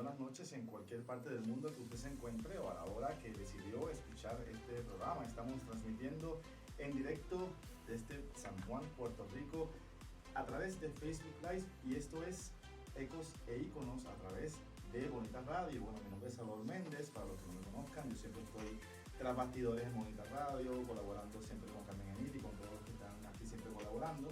buenas noches en cualquier parte del mundo que usted se encuentre o a la hora que decidió escuchar este programa. Estamos transmitiendo en directo desde San Juan, Puerto Rico, a través de Facebook Live, y esto es Ecos e Iconos a través de Bonita Radio. Bueno, mi nombre es Salvador Méndez, para los que no me conozcan, yo siempre estoy tras bastidores en Bonita Radio, colaborando siempre con Carmen Emil y con todos los que están aquí siempre colaborando.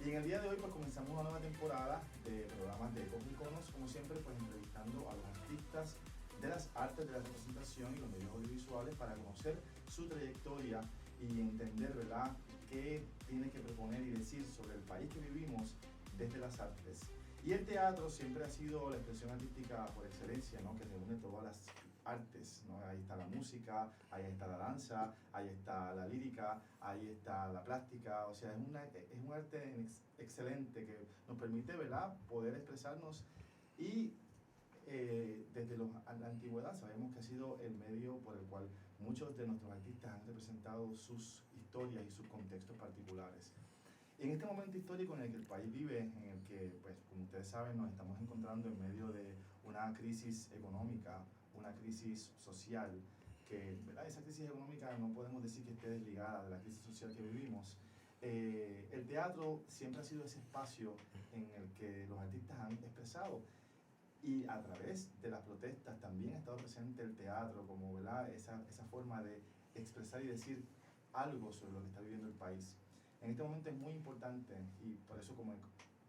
Y en el día de hoy pues comenzamos una nueva temporada de programas de Ecos e Iconos, como siempre pues entrevistando a los artistas de las artes de la representación y los medios audiovisuales para conocer su trayectoria y entender, ¿verdad?, qué tiene que proponer y decir sobre el país que vivimos desde las artes. Y el teatro siempre ha sido la expresión artística por excelencia, ¿no?, que reúne todas las artes, ¿no? Ahí está la música, ahí está la danza, ahí está la lírica, ahí está la plástica. O sea, es un arte excelente que nos permite, ¿verdad?, poder expresarnos. Y desde la antigüedad sabemos que ha sido el medio por el cual muchos de nuestros artistas han representado sus historias y sus contextos particulares. En este momento histórico en el que el país vive, en el que, pues, como ustedes saben, nos estamos encontrando en medio de una crisis económica, una crisis social, que, ¿verdad?, esa crisis económica no podemos decir que esté desligada de la crisis social que vivimos. El teatro siempre ha sido ese espacio en el que los artistas han expresado, y a través de las protestas también ha estado presente el teatro como, ¿verdad?, esa forma de expresar y decir algo sobre lo que está viviendo el país. En este momento es muy importante, y por eso, como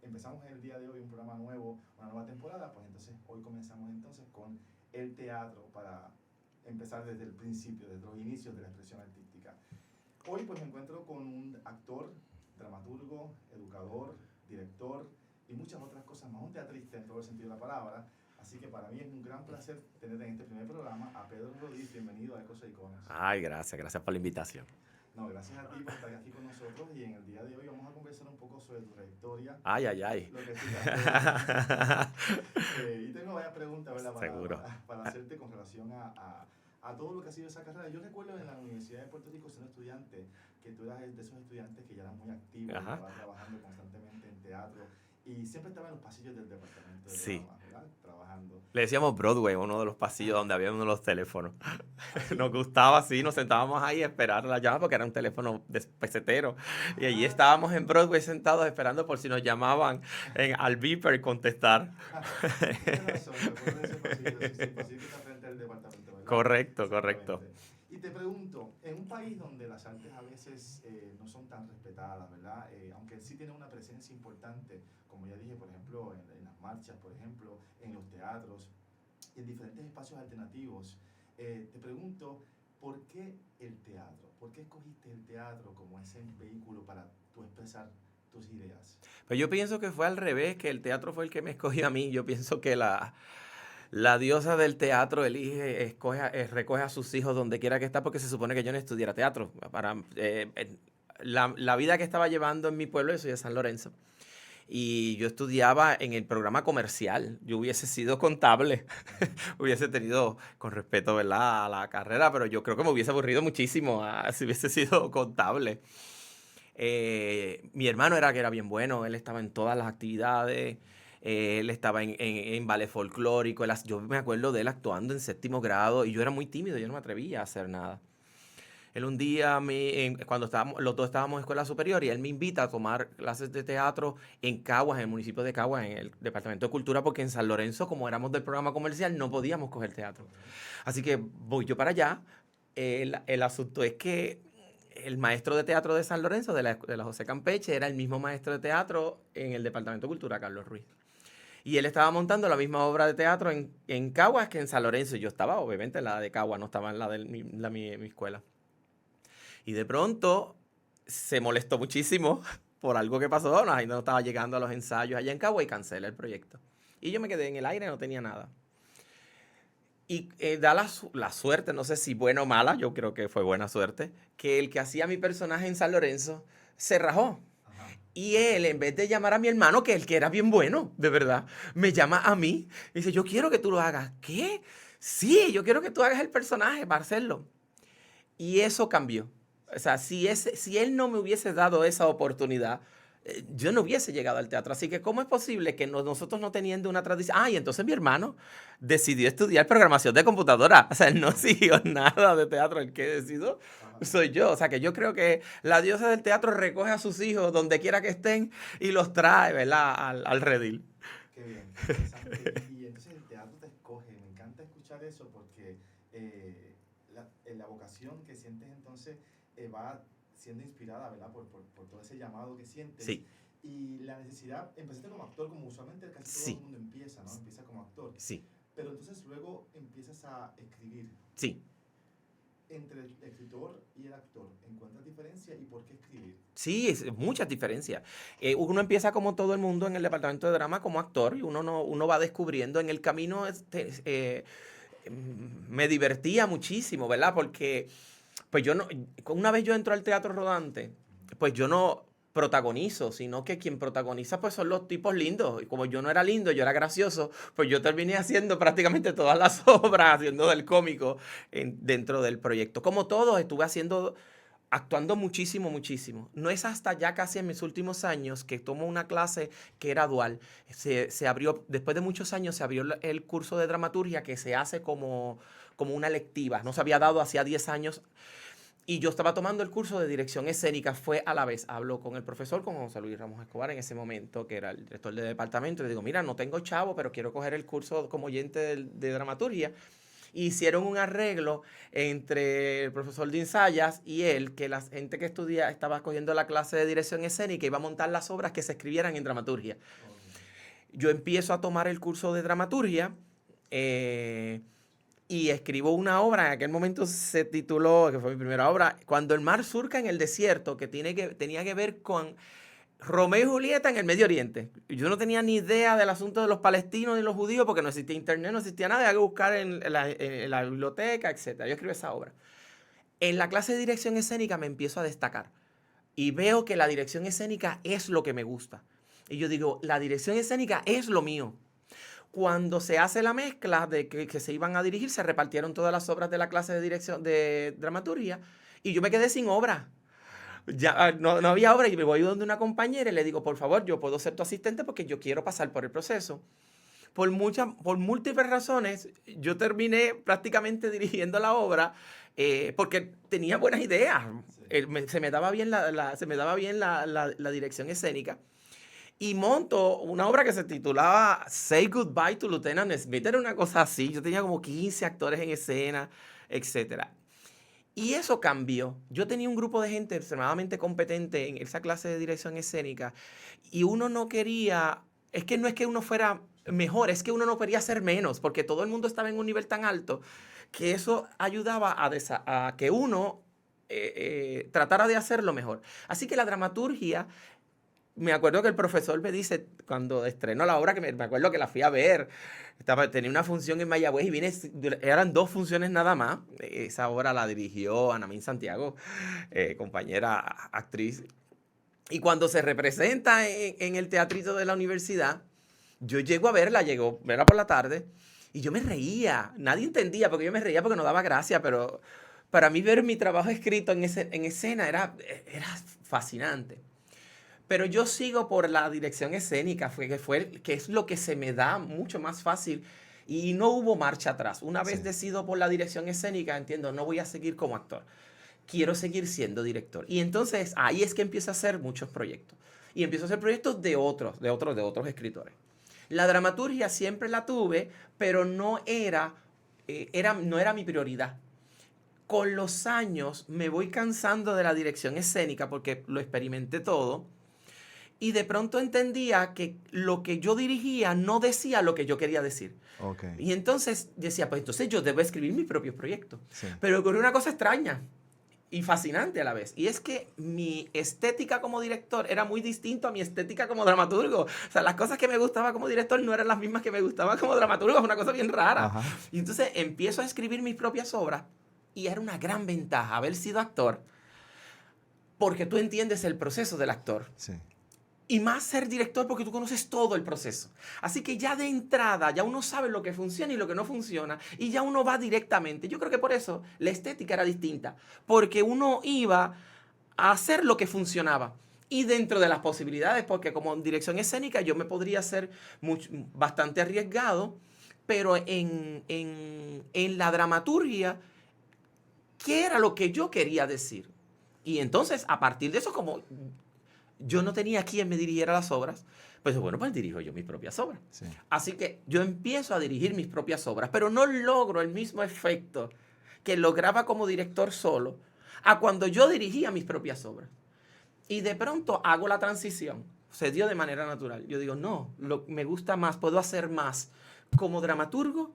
empezamos en el día de hoy un programa nuevo, una nueva temporada, pues entonces hoy comenzamos entonces con el teatro para empezar desde el principio, desde los inicios de la expresión artística. Hoy pues me encuentro con un actor, dramaturgo, educador, director y muchas otras cosas más, un teatrista en todo el sentido de la palabra. Así que para mí es un gran placer tener en este primer programa a Pedro Rodríguez. Bienvenido a Ecos e Iconos. Ay, gracias por la invitación. No, gracias a ti por estar aquí con nosotros, y en el día de hoy vamos a conversar un poco sobre tu trayectoria. Ay. Lo que tú y tengo varias preguntas, ¿verdad?, para hacerte con relación a todo lo que ha sido esa carrera. Yo recuerdo en la Universidad de Puerto Rico, siendo estudiante, que tú eras de esos estudiantes que ya eran muy activos, que estaban trabajando constantemente en teatro, y siempre estaba en los pasillos del departamento de drama, ¿verdad?, trabajando. Le decíamos Broadway, uno de los pasillos donde había uno de los teléfonos. Nos gustaba así, nos sentábamos ahí a esperar la llamada porque era un teléfono de pesetero. Y allí estábamos en Broadway sentados esperando por si nos llamaban al beeper y contestar. Tienes razón, recuerdo ese pasillo, el pasillo que está frente al departamento, ¿verdad? Correcto. Y te pregunto, en un país donde las artes a veces no son tan respetadas, ¿verdad?, aunque sí tienen una presencia importante, como ya dije, por ejemplo, en las marchas, por ejemplo, en los teatros y en diferentes espacios alternativos, te pregunto, ¿por qué el teatro? ¿Por qué escogiste el teatro como ese vehículo para tú expresar tus ideas? Pues yo pienso que fue al revés, que el teatro fue el que me escogió a mí. Yo pienso que la diosa del teatro recoge a sus hijos donde quiera que está, porque se supone que yo no estudiara teatro. La vida que estaba llevando en mi pueblo, yo soy de San Lorenzo, y yo estudiaba en el programa comercial. Yo hubiese sido contable, hubiese tenido, con respeto, ¿verdad?, a la carrera, pero yo creo que me hubiese aburrido muchísimo si hubiese sido contable. Mi hermano que era bien bueno, él estaba en todas las actividades. Él estaba en ballet folclórico. Yo me acuerdo de él actuando en 7º grado y yo era muy tímido, yo no me atrevía a hacer nada. Él un día, cuando los dos estábamos en escuela superior, y él me invita a tomar clases de teatro en Caguas, en el municipio de Caguas, en el Departamento de Cultura, porque en San Lorenzo, como éramos del programa comercial, no podíamos coger teatro. Así que voy yo para allá. El asunto es que el maestro de teatro de San Lorenzo, de la José Campeche, era el mismo maestro de teatro en el Departamento de Cultura, Carlos Ruiz. Y él estaba montando la misma obra de teatro en Caguas que en San Lorenzo. Yo estaba, obviamente, en la de Caguas, no estaba en la de mi escuela. Y de pronto se molestó muchísimo por algo que pasó. No estaba llegando a los ensayos allá en Caguas y cancela el proyecto. Y yo me quedé en el aire, no tenía nada. Y da la suerte, no sé si buena o mala, yo creo que fue buena suerte, que el que hacía mi personaje en San Lorenzo se rajó. Y él, en vez de llamar a mi hermano, que el que era bien bueno, de verdad, me llama a mí y dice, yo quiero que tú lo hagas. ¿Qué? Sí, yo quiero que tú hagas el personaje para hacerlo. Y eso cambió. O sea, si él no me hubiese dado esa oportunidad, yo no hubiese llegado al teatro. Así que, ¿cómo es posible que nosotros no teniendo una tradición? Y entonces mi hermano decidió estudiar programación de computadora. O sea, él no siguió nada de teatro. El que decidió Ajá. soy yo. O sea, que yo creo que la diosa del teatro recoge a sus hijos donde quiera que estén y los trae, ¿verdad? Al redil. Qué interesante. Y entonces el teatro te escoge. Me encanta escuchar eso porque la vocación que sientes entonces va siendo inspirada, ¿verdad? Por todo ese llamado que sientes. Sí, Y la necesidad, empezaste como actor, como usualmente casi todo el sí, mundo empieza, ¿no? Empieza como actor. sí, Pero entonces luego empiezas a escribir. sí. Entre el escritor y el actor, ¿encuentras diferencia y por qué escribir? Sí, es muchas diferencias. Uno empieza como todo el mundo en el departamento de drama como actor y uno va descubriendo en el camino. Me divertía muchísimo, ¿verdad? Porque pues yo no, una vez yo entro al teatro rodante, pues yo no protagonizo, sino que quien protagoniza pues son los tipos lindos. Y como yo no era lindo, yo era gracioso, pues yo terminé haciendo prácticamente todas las obras, haciendo del cómico dentro del proyecto. Como todos, estuve actuando muchísimo, muchísimo. No es hasta ya casi en mis últimos años que tomo una clase que era dual. Se abrió, después de muchos años, se abrió el curso de dramaturgia que se hace como una electiva. No se había dado hacía 10 años. Y yo estaba tomando el curso de dirección escénica, fue a la vez. Hablo con el profesor, con José Luis Ramos Escobar en ese momento, que era el director del departamento, y le digo, mira, no tengo chavo, pero quiero coger el curso como oyente de dramaturgia. Hicieron un arreglo entre el profesor de ensayas y él, que la gente que estudia estaba cogiendo la clase de dirección escénica y iba a montar las obras que se escribieran en dramaturgia. Okay. Yo empiezo a tomar el curso de dramaturgia y escribo una obra, en aquel momento se tituló, que fue mi primera obra, Cuando el mar surca en el desierto, que tenía que ver con Romeo y Julieta en el Medio Oriente. Yo no tenía ni idea del asunto de los palestinos ni los judíos porque no existía internet, no existía nada. Había que buscar en la biblioteca, etc. Yo escribí esa obra. En la clase de dirección escénica me empiezo a destacar y veo que la dirección escénica es lo que me gusta. Y yo digo, la dirección escénica es lo mío. Cuando se hace la mezcla de que se iban a dirigir, se repartieron todas las obras de la clase de dirección de dramaturgia y yo me quedé sin obra. Ya no había obra y me voy donde una compañera y le digo, por favor, yo puedo ser tu asistente porque yo quiero pasar por el proceso. Por múltiples razones, yo terminé prácticamente dirigiendo la obra porque tenía buenas ideas. Sí. Se me daba bien la dirección escénica. Y monto una obra que se titulaba Say Goodbye to Lieutenant Smith. Era una cosa así. Yo tenía como 15 actores en escena, etcétera. Y eso cambió. Yo tenía un grupo de gente extremadamente competente en esa clase de dirección escénica y uno no quería, es que no es que uno fuera mejor, es que uno no quería ser menos, porque todo el mundo estaba en un nivel tan alto que eso ayudaba a que uno tratara de hacerlo mejor. Así que la dramaturgia, me acuerdo que el profesor me dice, cuando estrenó la obra, que me acuerdo que la fui a ver, tenía una función en Mayagüez y eran 2 funciones nada más. Esa obra la dirigió Anamín Santiago, compañera actriz. Y cuando se representa en el teatrito de la universidad, yo llego a verla por la tarde, y yo me reía. Nadie entendía, porque yo me reía porque no daba gracia, pero para mí ver mi trabajo escrito en escena era fascinante. Pero yo sigo por la dirección escénica, que es lo que se me da mucho más fácil. Y no hubo marcha atrás. Una vez decido por la dirección escénica, entiendo, no voy a seguir como actor. Quiero seguir siendo director. Y entonces ahí es que empiezo a hacer muchos proyectos. Y empiezo a hacer proyectos de otros escritores. La dramaturgia siempre la tuve, pero no era mi prioridad. Con los años me voy cansando de la dirección escénica porque lo experimenté todo. Y de pronto entendía que lo que yo dirigía no decía lo que yo quería decir. Okay. Y entonces decía, pues entonces yo debo escribir mis propios proyectos. Sí. Pero ocurrió una cosa extraña y fascinante a la vez. Y es que mi estética como director era muy distinta a mi estética como dramaturgo. O sea, las cosas que me gustaban como director no eran las mismas que me gustaban como dramaturgo. Es una cosa bien rara. Ajá. Y entonces empiezo a escribir mis propias obras y era una gran ventaja haber sido actor porque tú entiendes el proceso del actor. Sí. Y más ser director porque tú conoces todo el proceso. Así que ya de entrada, ya uno sabe lo que funciona y lo que no funciona. Y ya uno va directamente. Yo creo que por eso la estética era distinta. Porque uno iba a hacer lo que funcionaba. y dentro de las posibilidades, porque como dirección escénica yo me podría ser bastante arriesgado, pero en la dramaturgia, ¿qué era lo que yo quería decir? Y entonces, a partir de eso, como yo no tenía quien me dirigiera las obras, pues bueno, pues dirijo yo mis propias obras. Sí. Así que yo empiezo a dirigir mis propias obras, pero no logro el mismo efecto que lograba como director solo a cuando yo dirigía mis propias obras. Y de pronto hago la transición. Se dio de manera natural. Yo digo, no, me gusta más, puedo hacer más como dramaturgo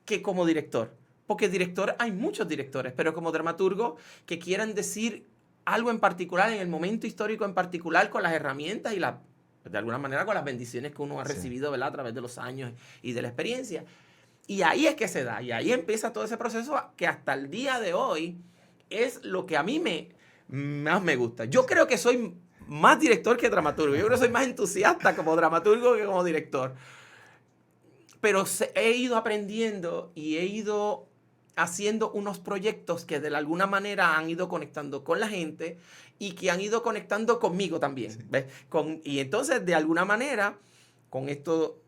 que como director. Porque director, hay muchos directores, pero como dramaturgo que quieran decir algo en particular, en el momento histórico en particular, con las herramientas y de alguna manera con las bendiciones que uno ha recibido, ¿verdad? A través de los años y de la experiencia. Y ahí es que se da, y ahí empieza todo ese proceso que hasta el día de hoy es lo que a mí más me gusta. Yo creo que soy más director que dramaturgo. Yo creo que soy más entusiasta como dramaturgo que como director. Pero he ido aprendiendo y he ido haciendo unos proyectos que de alguna manera han ido conectando con la gente y que han ido conectando conmigo también. Sí. ¿Ves? Y entonces, de alguna manera, con esto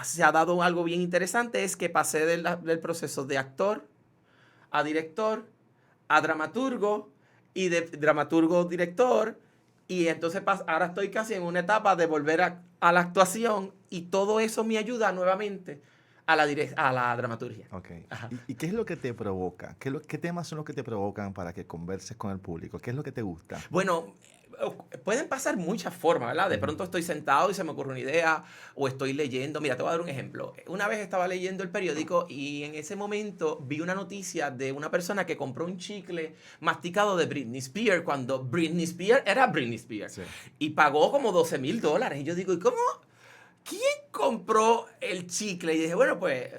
se ha dado algo bien interesante, es que pasé del proceso de actor a director, a dramaturgo, y de dramaturgo director, y entonces ahora estoy casi en una etapa de volver a la actuación, y todo eso me ayuda nuevamente a la dramaturgia. Okay. ¿Y qué es lo que te provoca? ¿Qué temas son los que te provocan para que converses con el público? ¿Qué es lo que te gusta? Bueno, pueden pasar muchas formas, ¿verdad? De pronto estoy sentado y se me ocurre una idea, o estoy leyendo. Mira, te voy a dar un ejemplo. Una vez estaba leyendo el periódico y en ese momento vi una noticia de una persona que compró un chicle masticado de Britney Spears cuando Britney Spears era Britney Spears. Sí. Y pagó como $12,000. Y yo digo, ¿y cómo? ¿Quién compró el chicle? Y dije, bueno, pues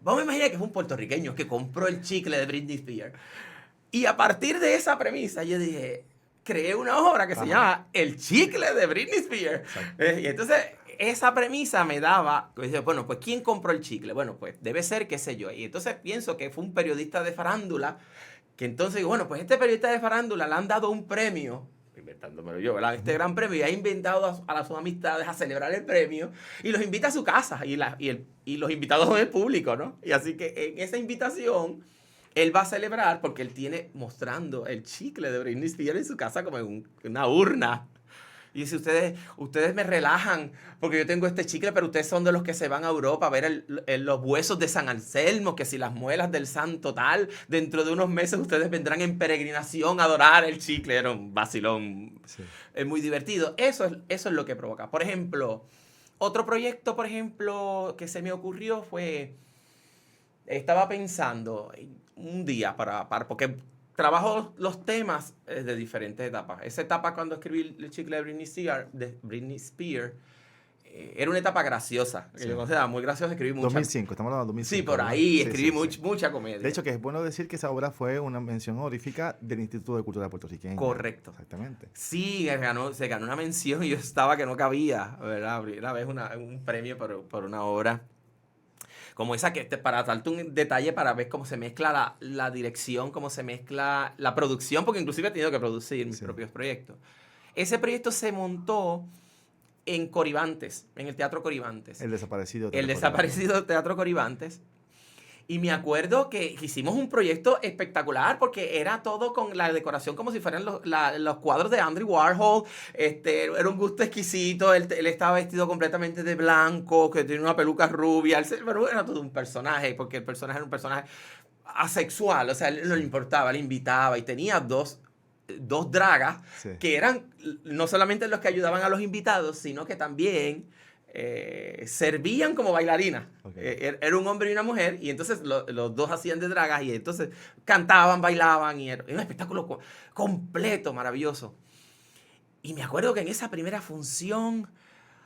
vamos a imaginar que fue un puertorriqueño que compró el chicle de Britney Spears. Y a partir de esa premisa yo dije, creé una obra que se llama El chicle de Britney Spears. Y entonces esa premisa me daba, bueno, pues ¿quién compró el chicle? Bueno, pues debe ser, qué sé yo. Y entonces pienso que fue un periodista de farándula, que entonces digo, bueno, pues este periodista de farándula le han dado un premio, inventándomelo yo, ¿verdad? Este gran premio, y ha inventado a sus amistades a celebrar el premio, y los invita a su casa, y los invitados son el público, ¿no? Y así que en esa invitación él va a celebrar porque él tiene mostrando el chicle de Britney Spears en su casa como en una urna. Y dice, ustedes me relajan porque yo tengo este chicle, pero ustedes son de los que se van a Europa a ver los huesos de San Anselmo, que si las muelas del santo tal, dentro de unos meses ustedes vendrán en peregrinación a adorar el chicle. Era un vacilón. Sí. Es muy divertido. Eso es lo que provoca. Por ejemplo, otro proyecto, que se me ocurrió fue, estaba pensando un día porque trabajo los temas de diferentes etapas. Esa etapa cuando escribí el chicle de Britney Spears era una etapa graciosa. Sí. Yo consideraba muy graciosa. Escribí mucha. 2005, estamos hablando de 2005. Sí, por ahí escribí mucha comedia. De hecho, que es bueno decir que esa obra fue una mención honorífica del Instituto de Cultura Puertorriqueña. Correcto. Exactamente. Sí, se ganó una mención y yo estaba que no cabía, ¿verdad? Primera vez un premio por una obra como esa, que para darte un detalle para ver cómo se mezcla la dirección, cómo se mezcla la producción, porque inclusive he tenido que producir mis propios proyectos. Ese proyecto se montó en Coribantes, en el Teatro Coribantes. El desaparecido Teatro Coribantes. Y me acuerdo que hicimos un proyecto espectacular porque era todo con la decoración como si fueran los cuadros de Andy Warhol. Era un gusto exquisito. Él estaba vestido completamente de blanco, que tenía una peluca rubia. Pero era todo un personaje, porque el personaje era un personaje asexual. O sea, él no le importaba, le invitaba y tenía dos dragas que eran no solamente los que ayudaban a los invitados, sino que también servían como bailarinas. Okay. Era un hombre y una mujer, y entonces los dos hacían de dragas, y entonces cantaban, bailaban, y era un espectáculo completo, maravilloso. Y me acuerdo que en esa primera función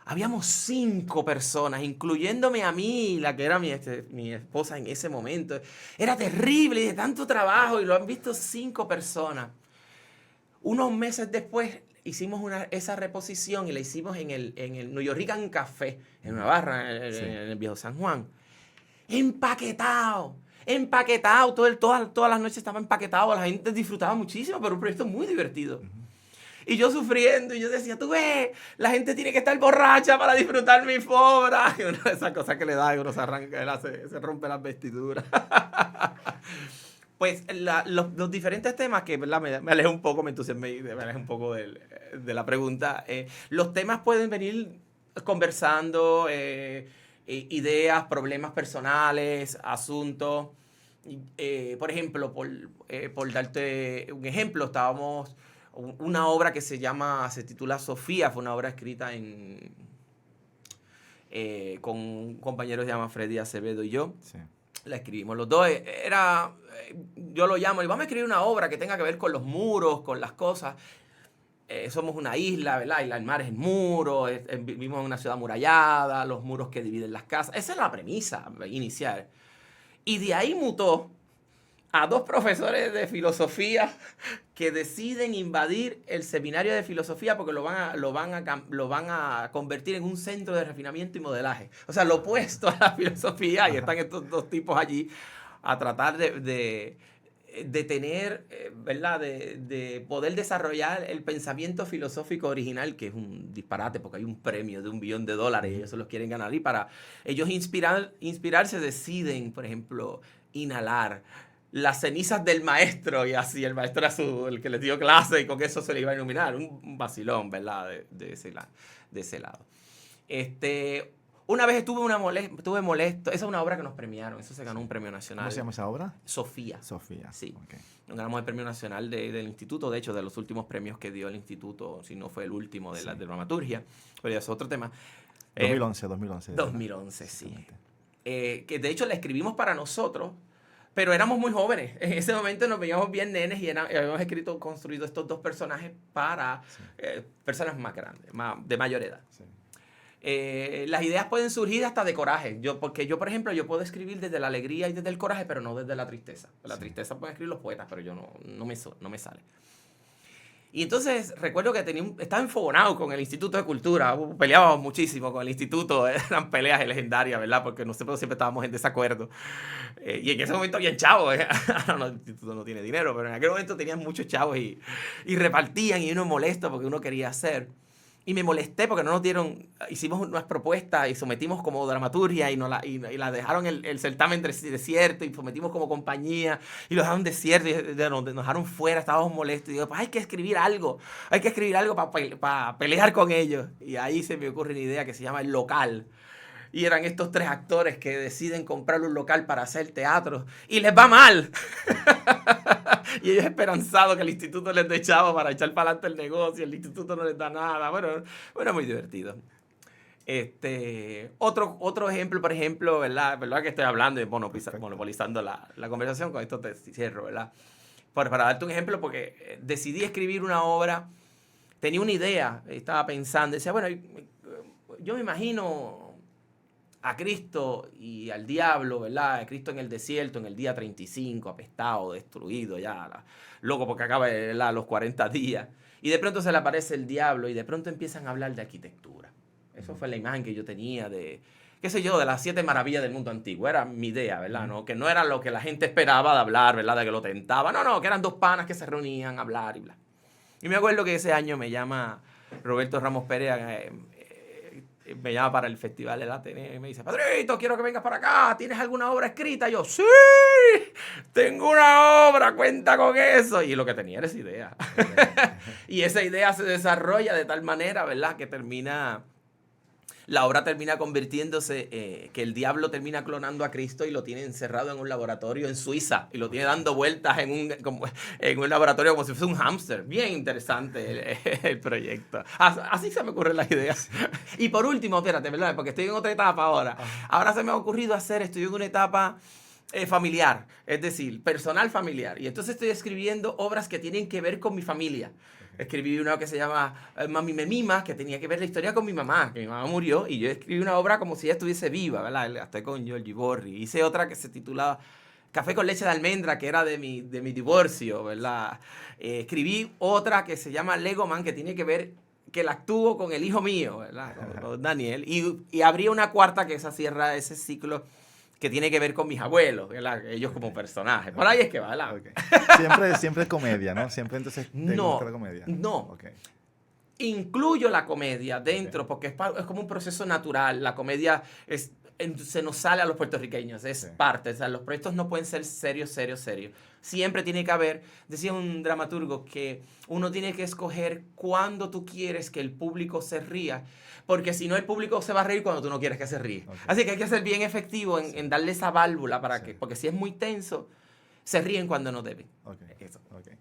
habíamos 5 personas, incluyéndome a mí, la que era mi esposa en ese momento. Era terrible, de tanto trabajo, y lo han visto 5 personas. Unos meses después hicimos esa reposición y la hicimos en el New Yorican Café, en una barra en el Viejo San Juan. Empaquetado. Todas las noches estaba empaquetado, la gente disfrutaba muchísimo, pero un proyecto muy divertido. Y yo sufriendo, y yo decía, tú ves, la gente tiene que estar borracha para disfrutar mi obra. Y una de esas cosas que le da y uno se arranca, se rompe las vestiduras. Pues los diferentes temas que, ¿verdad? Me alejé un poco, me entusiasmé, me alejé un poco de la pregunta. Los temas pueden venir conversando, ideas, problemas personales, asuntos. Por ejemplo, por darte un ejemplo, una obra que se titula Sofía, fue una obra escrita con un compañero que se llama Freddy Acevedo y yo. Sí. La escribimos los dos. Yo lo llamo y vamos a escribir una obra que tenga que ver con los muros, con las cosas. Somos una isla, ¿verdad? Y el mar es el muro, vivimos en una ciudad amurallada, los muros que dividen las casas. Esa es la premisa inicial. Y de ahí mutó a dos profesores de filosofía que deciden invadir el seminario de filosofía porque lo van a convertir en un centro de refinamiento y modelaje. O sea, lo opuesto a la filosofía. Y están estos dos tipos allí a tratar de tener, ¿verdad? De poder desarrollar el pensamiento filosófico original, que es un disparate porque hay un premio de $1 billón y ellos se los quieren ganar. Y para ellos inspirarse deciden, por ejemplo, inhalar las cenizas del maestro, y así el maestro era el que les dio clase y con eso se le iba a iluminar. Un vacilón, ¿verdad? De ese lado. Una vez estuve molesto. Esa es una obra que nos premiaron. Eso se ganó un premio nacional. ¿Cómo se llama esa obra? Sofía. Sofía. Sí. Okay. Ganamos el premio nacional del instituto. De hecho, de los últimos premios que dio el instituto, si no fue el último de dramaturgia. Pero ya es otro tema. 2011. 2011, sí. Que de hecho la escribimos para nosotros, pero éramos muy jóvenes. En ese momento nos veíamos bien nenes y habíamos construido estos dos personajes para personas más grandes, de mayor edad. Sí. Las ideas pueden surgir hasta de coraje. Porque yo, por ejemplo, yo puedo escribir desde la alegría y desde el coraje, pero no desde la tristeza. La tristeza pueden escribir los poetas, pero yo no me sale. Y entonces recuerdo que estaba enfogonado con el Instituto de Cultura. Peleábamos muchísimo con el instituto. Eran peleas legendarias, ¿verdad? Porque nosotros siempre estábamos en desacuerdo. Y en ese momento habían chavos. Ahora no, el instituto no tiene dinero, pero en aquel momento tenían muchos chavos y repartían, y uno molesto porque uno quería hacer. Y me molesté porque no nos dieron, hicimos unas propuestas y sometimos como dramaturgia y la dejaron el certamen desierto y sometimos como compañía y lo dejaron desierto y nos dejaron fuera, estábamos molestos. Y digo, pues hay que escribir algo para pelear con ellos. Y ahí se me ocurre una idea que se llama El Local. Y eran estos 3 actores que deciden comprar un local para hacer teatro y les va mal. Y ellos esperanzados que el instituto les dé chavo para echar para adelante el negocio, el instituto no les da nada. Bueno, muy divertido. Otro ejemplo, por ejemplo, ¿verdad que estoy hablando y monopolizando la conversación? Con esto te cierro, ¿verdad? Para darte un ejemplo, porque decidí escribir una obra, tenía una idea, estaba pensando, decía, bueno, yo me imagino a Cristo y al diablo, ¿verdad? A Cristo en el desierto, en el día 35, apestado, destruido, ya, loco porque acaba los 40 días. Y de pronto se le aparece el diablo y de pronto empiezan a hablar de arquitectura. Eso fue la imagen que yo tenía de, qué sé yo, de las 7 maravillas del mundo antiguo. Era mi idea, ¿verdad? ¿No? Que no era lo que la gente esperaba de hablar, ¿verdad? De que lo tentaba. No, que eran 2 panas que se reunían a hablar y bla. Y me acuerdo que ese año me llama Roberto Ramos Pérez, me llama para el Festival del Ateneo y me dice, Padrito, quiero que vengas para acá, ¿tienes alguna obra escrita? Y yo, sí, tengo una obra, cuenta con eso. Y lo que tenía era esa idea. Y esa idea se desarrolla de tal manera, ¿verdad? Que la obra termina convirtiéndose, que el diablo termina clonando a Cristo y lo tiene encerrado en un laboratorio en Suiza y lo tiene dando vueltas en un laboratorio como si fuese un hámster. Bien interesante el proyecto. Así se me ocurren las ideas. Y por último, espérate, ¿verdad? Porque estoy en otra etapa ahora. Ahora se me ha ocurrido estoy en una etapa familiar, es decir, personal familiar. Y entonces estoy escribiendo obras que tienen que ver con mi familia. Escribí una que se llama Mami me mima, que tenía que ver la historia con mi mamá, que mi mamá murió, y yo escribí una obra como si ella estuviese viva, ¿verdad? Estoy con Giorgi Borri. Hice otra que se titulaba Café con leche de almendra, que era de mi divorcio, ¿verdad? Escribí otra que se llama Lego Man, que tiene que ver, que la actúo con el hijo mío, ¿verdad? Con Daniel. Y abrí una cuarta que esa cierra ese ciclo, que tiene que ver con mis abuelos, ¿verdad? Ellos como personajes. Por ahí es que va, ¿verdad? Okay. Siempre es comedia, ¿no? Siempre entonces te gusta la comedia. No. Okay. Incluyo la comedia dentro porque es como un proceso natural. La comedia se nos sale a los puertorriqueños, es parte. O sea, los proyectos no pueden ser serios. Siempre tiene que haber, decía un dramaturgo, que uno tiene que escoger cuándo tú quieres que el público se ría, porque si no el público se va a reír cuando tú no quieres que se ríe. Okay. Así que hay que ser bien efectivo en darle esa válvula para que, porque si es muy tenso, se ríen cuando no deben. Okay. Eso. Okay.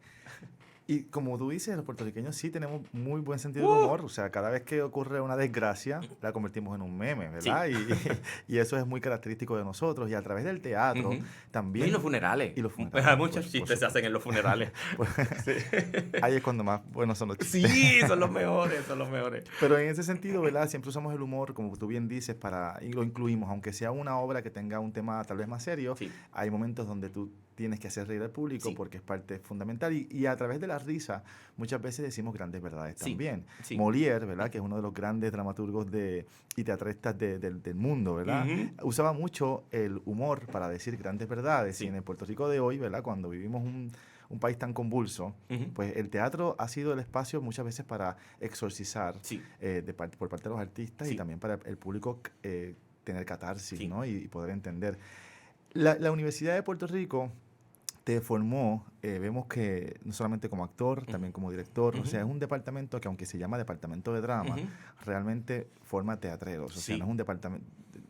Y como tú dices, los puertorriqueños sí tenemos muy buen sentido de humor. O sea, cada vez que ocurre una desgracia, la convertimos en un meme, ¿verdad? Sí. Y eso es muy característico de nosotros. Y a través del teatro también... Y los funerales. Muchos chistes se hacen en los funerales. Ahí es cuando más buenos son los chistes. Sí, son los mejores. Pero en ese sentido, ¿verdad? Siempre usamos el humor, como tú bien dices, y lo incluimos. Aunque sea una obra que tenga un tema tal vez más serio, hay momentos donde tú tienes que hacer reír al público porque es parte fundamental. Y a través de la risa, muchas veces decimos grandes verdades también. Sí. Molière, ¿verdad? Que es uno de los grandes dramaturgos y teatristas del mundo, ¿verdad? Usaba mucho el humor para decir grandes verdades. Y en el Puerto Rico de hoy, ¿verdad? Cuando vivimos un país tan convulso, pues el teatro ha sido el espacio muchas veces para exorcizar por parte de los artistas y también para el público tener catarsis, ¿no? Y poder entender. La Universidad de Puerto Rico te formó, vemos que no solamente como actor, también como director, o sea, es un departamento que aunque se llama departamento de drama, realmente forma teatreros, o sea, no es un departamento,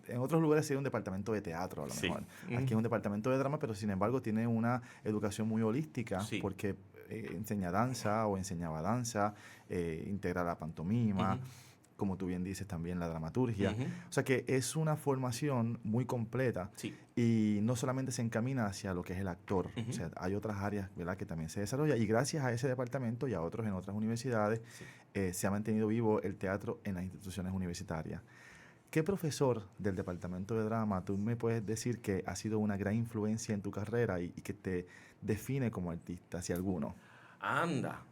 en otros lugares sería un departamento de teatro a lo mejor, aquí es un departamento de drama, pero sin embargo tiene una educación muy holística, porque enseña danza o enseñaba danza, integra la pantomima, como tú bien dices, también la dramaturgia. O sea que es una formación muy completa y no solamente se encamina hacia lo que es el actor. O sea, hay otras áreas, ¿verdad?, que también se desarrolla y gracias a ese departamento y a otros en otras universidades se ha mantenido vivo el teatro en las instituciones universitarias. ¿Qué profesor del departamento de drama tú me puedes decir que ha sido una gran influencia en tu carrera y que te define como artista, si alguno? Anda.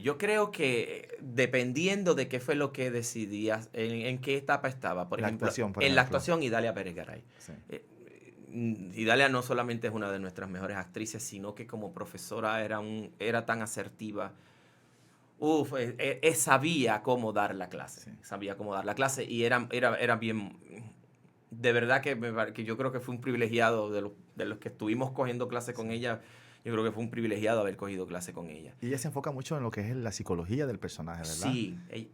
Yo creo que dependiendo de qué fue lo que decidías, en qué etapa estaba, por ejemplo, en la actuación, Idalia Pérez Garay. Sí. Idalia no solamente es una de nuestras mejores actrices, sino que como profesora era tan asertiva. Sabía cómo dar la clase. Sabía cómo dar la clase y era bien. De verdad que yo creo que fue un privilegiado de los que estuvimos cogiendo clase con ella. Yo creo que fue un privilegiado haber cogido clase con ella. Y ella se enfoca mucho en lo que es la psicología del personaje, ¿verdad?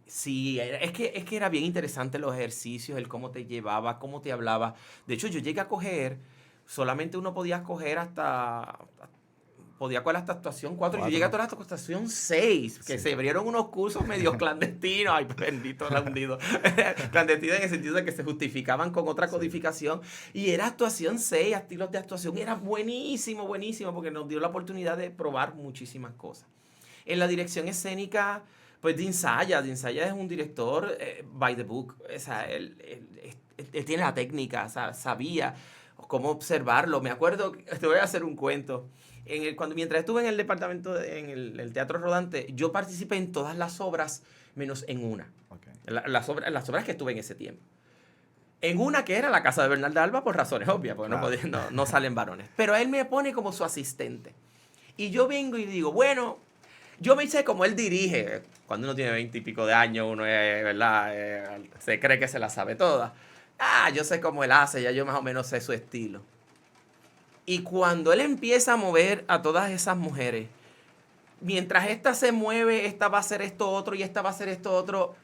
Sí. Es que era bien interesante los ejercicios, el cómo te llevaba, cómo te hablaba. De hecho, yo llegué a coger, solamente uno podía coger podía coger hasta actuación 4. Yo llegué a toda la actuación 6, que se abrieron unos cursos medio clandestinos. Ay, bendito, la hundido. Clandestinos en el sentido de que se justificaban con otra codificación. Y era actuación 6, estilos de actuación. Era buenísimo, porque nos dio la oportunidad de probar muchísimas cosas. En la dirección escénica, pues Dean Saya es un director by the book. O sea, él tiene la técnica, sabía cómo observarlo. Me acuerdo, te voy a hacer un cuento. Mientras estuve en el departamento, en el Teatro Rodante, yo participé en todas las obras, menos en una. Okay. Las obras que estuve en ese tiempo. En una que era La Casa de Bernal de Alba, por razones obvias, porque no salen varones. Pero él me pone como su asistente. Y yo vengo y digo, bueno, yo me hice como él dirige. Cuando uno tiene 20 y pico de años, uno ¿verdad? Se cree que se la sabe toda. Yo sé cómo él hace, ya yo más o menos sé su estilo. Y cuando él empieza a mover a todas esas mujeres, mientras esta se mueve, esta va a hacer esto otro y esta va a hacer esto otro.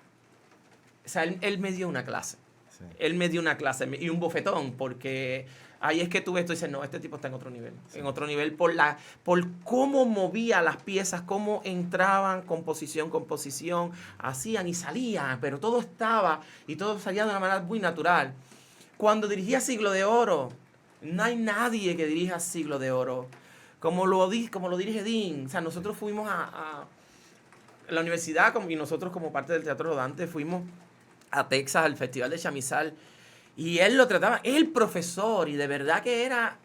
O sea, él me dio una clase. Sí. Él me dio una clase y un bofetón, porque ahí es que tú ves, tú dices, no, este tipo está en otro nivel. Sí. En otro nivel por cómo movía las piezas, cómo entraban composición, hacían y salían, pero todo estaba y todo salía de una manera muy natural. Cuando dirigía Siglo de Oro, no hay nadie que dirija Siglo de Oro como lo dirige Dean. O sea, nosotros fuimos a la universidad y nosotros como parte del Teatro Rodante fuimos a Texas al Festival de Chamizal y él lo trataba, el profesor, y de verdad que era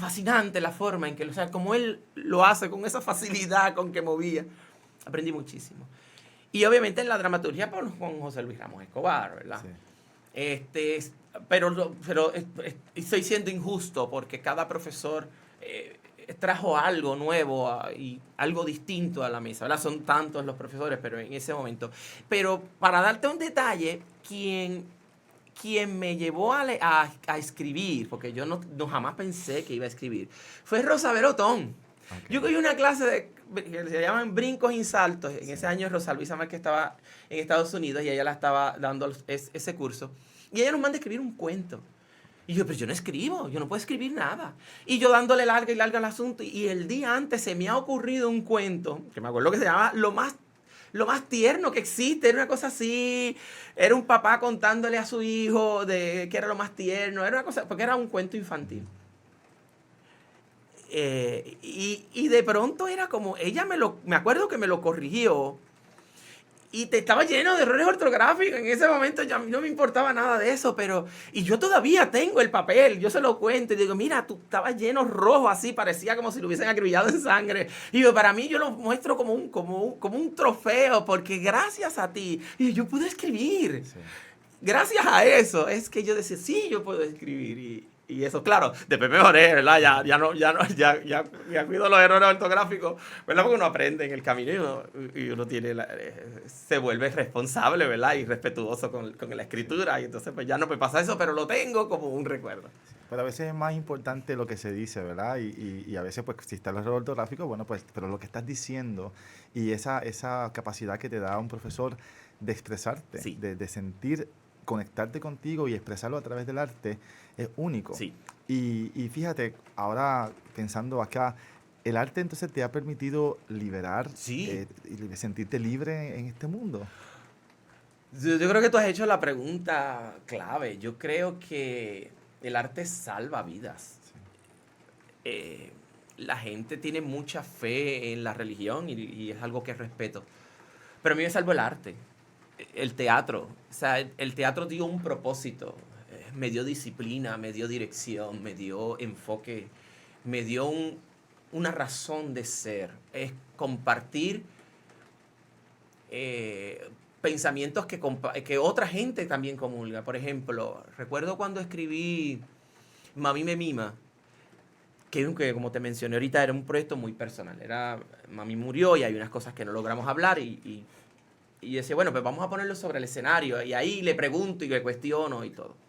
fascinante la forma en que, o sea, como él lo hace con esa facilidad con que movía. Aprendí muchísimo. Y obviamente en la dramaturgia con José Luis Ramos Escobar, ¿verdad? Sí. Pero estoy siendo injusto porque cada profesor trajo algo nuevo y algo distinto a la mesa, ¿verdad? Son tantos los profesores, pero en ese momento. Pero para darte un detalle, quien me llevó a escribir, porque yo no jamás pensé que iba a escribir, fue Rosa Berotón. Okay. Yo cogí una clase que se llaman brincos y saltos. En ese año Rosa Luisa Márquez estaba en Estados Unidos y ella la estaba dando ese curso. Y ella nos manda a escribir un cuento. Y yo, pero yo no escribo, yo no puedo escribir nada. Y yo dándole larga y larga al asunto. Y el día antes se me ha ocurrido un cuento, que me acuerdo que se llamaba Lo más tierno que existe. Era una cosa así. Era un papá contándole a su hijo de que era lo más tierno. Era una cosa, porque era un cuento infantil. Y de pronto era como, ella me acuerdo que me lo corrigió. Y estaba lleno de errores ortográficos. En ese momento ya no me importaba nada de eso, y yo todavía tengo el papel. Yo se lo cuento y digo, mira, tú estabas lleno rojo así, parecía como si lo hubiesen acribillado en sangre. Y yo, para mí, yo lo muestro como un trofeo, porque gracias a ti, y yo pude escribir. Sí. Gracias a eso, es que yo decía, sí, yo puedo escribir. Y eso, claro, después mejoré, ¿verdad? Ya cuido los errores ortográficos, ¿verdad? Porque uno aprende en el camino y uno tiene se vuelve responsable, ¿verdad? Y respetuoso con la escritura. Y entonces, pues ya no me pasa eso, pero lo tengo como un recuerdo. Pero a veces es más importante lo que se dice, ¿verdad? Y a veces, pues, si está el error ortográfico, bueno, pues, pero lo que estás diciendo y esa capacidad que te da un profesor de expresarte, sí, de sentir, conectarte contigo y expresarlo a través del arte, es único. Sí. Y fíjate, ahora pensando acá, ¿el arte entonces te ha permitido liberar, sí, y sentirte libre en este mundo? Yo creo que tú has hecho la pregunta clave. Yo creo que el arte salva vidas. Sí. La gente tiene mucha fe en la religión y es algo que respeto. Pero a mí me salvó el arte. El teatro. O sea, el teatro dio un propósito. Me dio disciplina, me dio dirección, me dio enfoque, me dio una razón de ser. Es compartir pensamientos que otra gente también comulga. Por ejemplo, recuerdo cuando escribí Mami me mima, que como te mencioné ahorita era un proyecto muy personal. Mami murió y hay unas cosas que no logramos hablar y decía, bueno, pues vamos a ponerlo sobre el escenario. Y ahí le pregunto y le cuestiono y todo.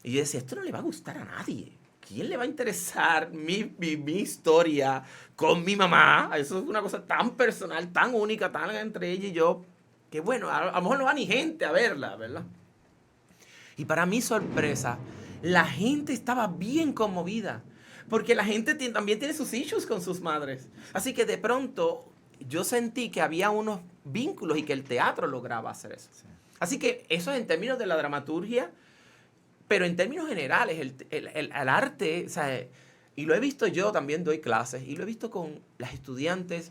Y yo decía, esto no le va a gustar a nadie. ¿Quién le va a interesar mi historia con mi mamá? Eso es una cosa tan personal, tan única, tan entre ella y yo, que bueno, a lo mejor no va ni gente a verla, ¿verdad? Y para mi sorpresa, la gente estaba bien conmovida, porque la gente también tiene sus issues con sus madres. Así que de pronto yo sentí que había unos vínculos y que el teatro lograba hacer eso. Sí. Así que eso es en términos de la dramaturgia. Pero en términos generales, el arte, o sea, y lo he visto yo, también doy clases, y lo he visto con las estudiantes,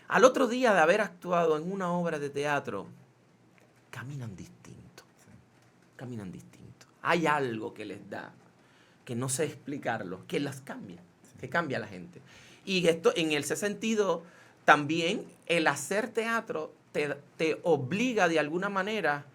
al otro día de haber actuado en una obra de teatro, caminan distinto. Sí. Caminan distinto. Hay algo que les da, que no sé explicarlo, que las cambia, sí, que cambia a la gente. Y esto, en ese sentido, también el hacer teatro te obliga de alguna manera.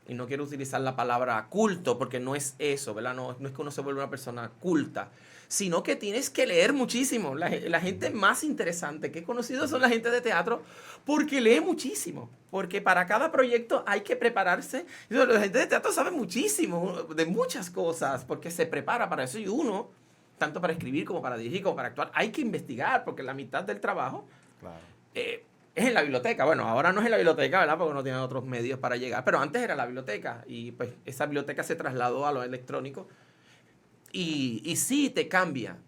Y no quiero utilizar la palabra culto, porque no es eso, ¿verdad? No es que uno se vuelva una persona culta, sino que tienes que leer muchísimo. La gente más interesante que he conocido son la gente de teatro, porque lee muchísimo. Porque para cada proyecto hay que prepararse. La gente de teatro sabe muchísimo de muchas cosas, porque se prepara para eso. Y uno, tanto para escribir como para dirigir, como para actuar, hay que investigar, porque la mitad del trabajo... Claro. Es en la biblioteca. Bueno, ahora no es en la biblioteca, ¿verdad? Porque no tienen otros medios para llegar. Pero antes era la biblioteca. Y pues esa biblioteca se trasladó a lo electrónico. Y sí, te cambia.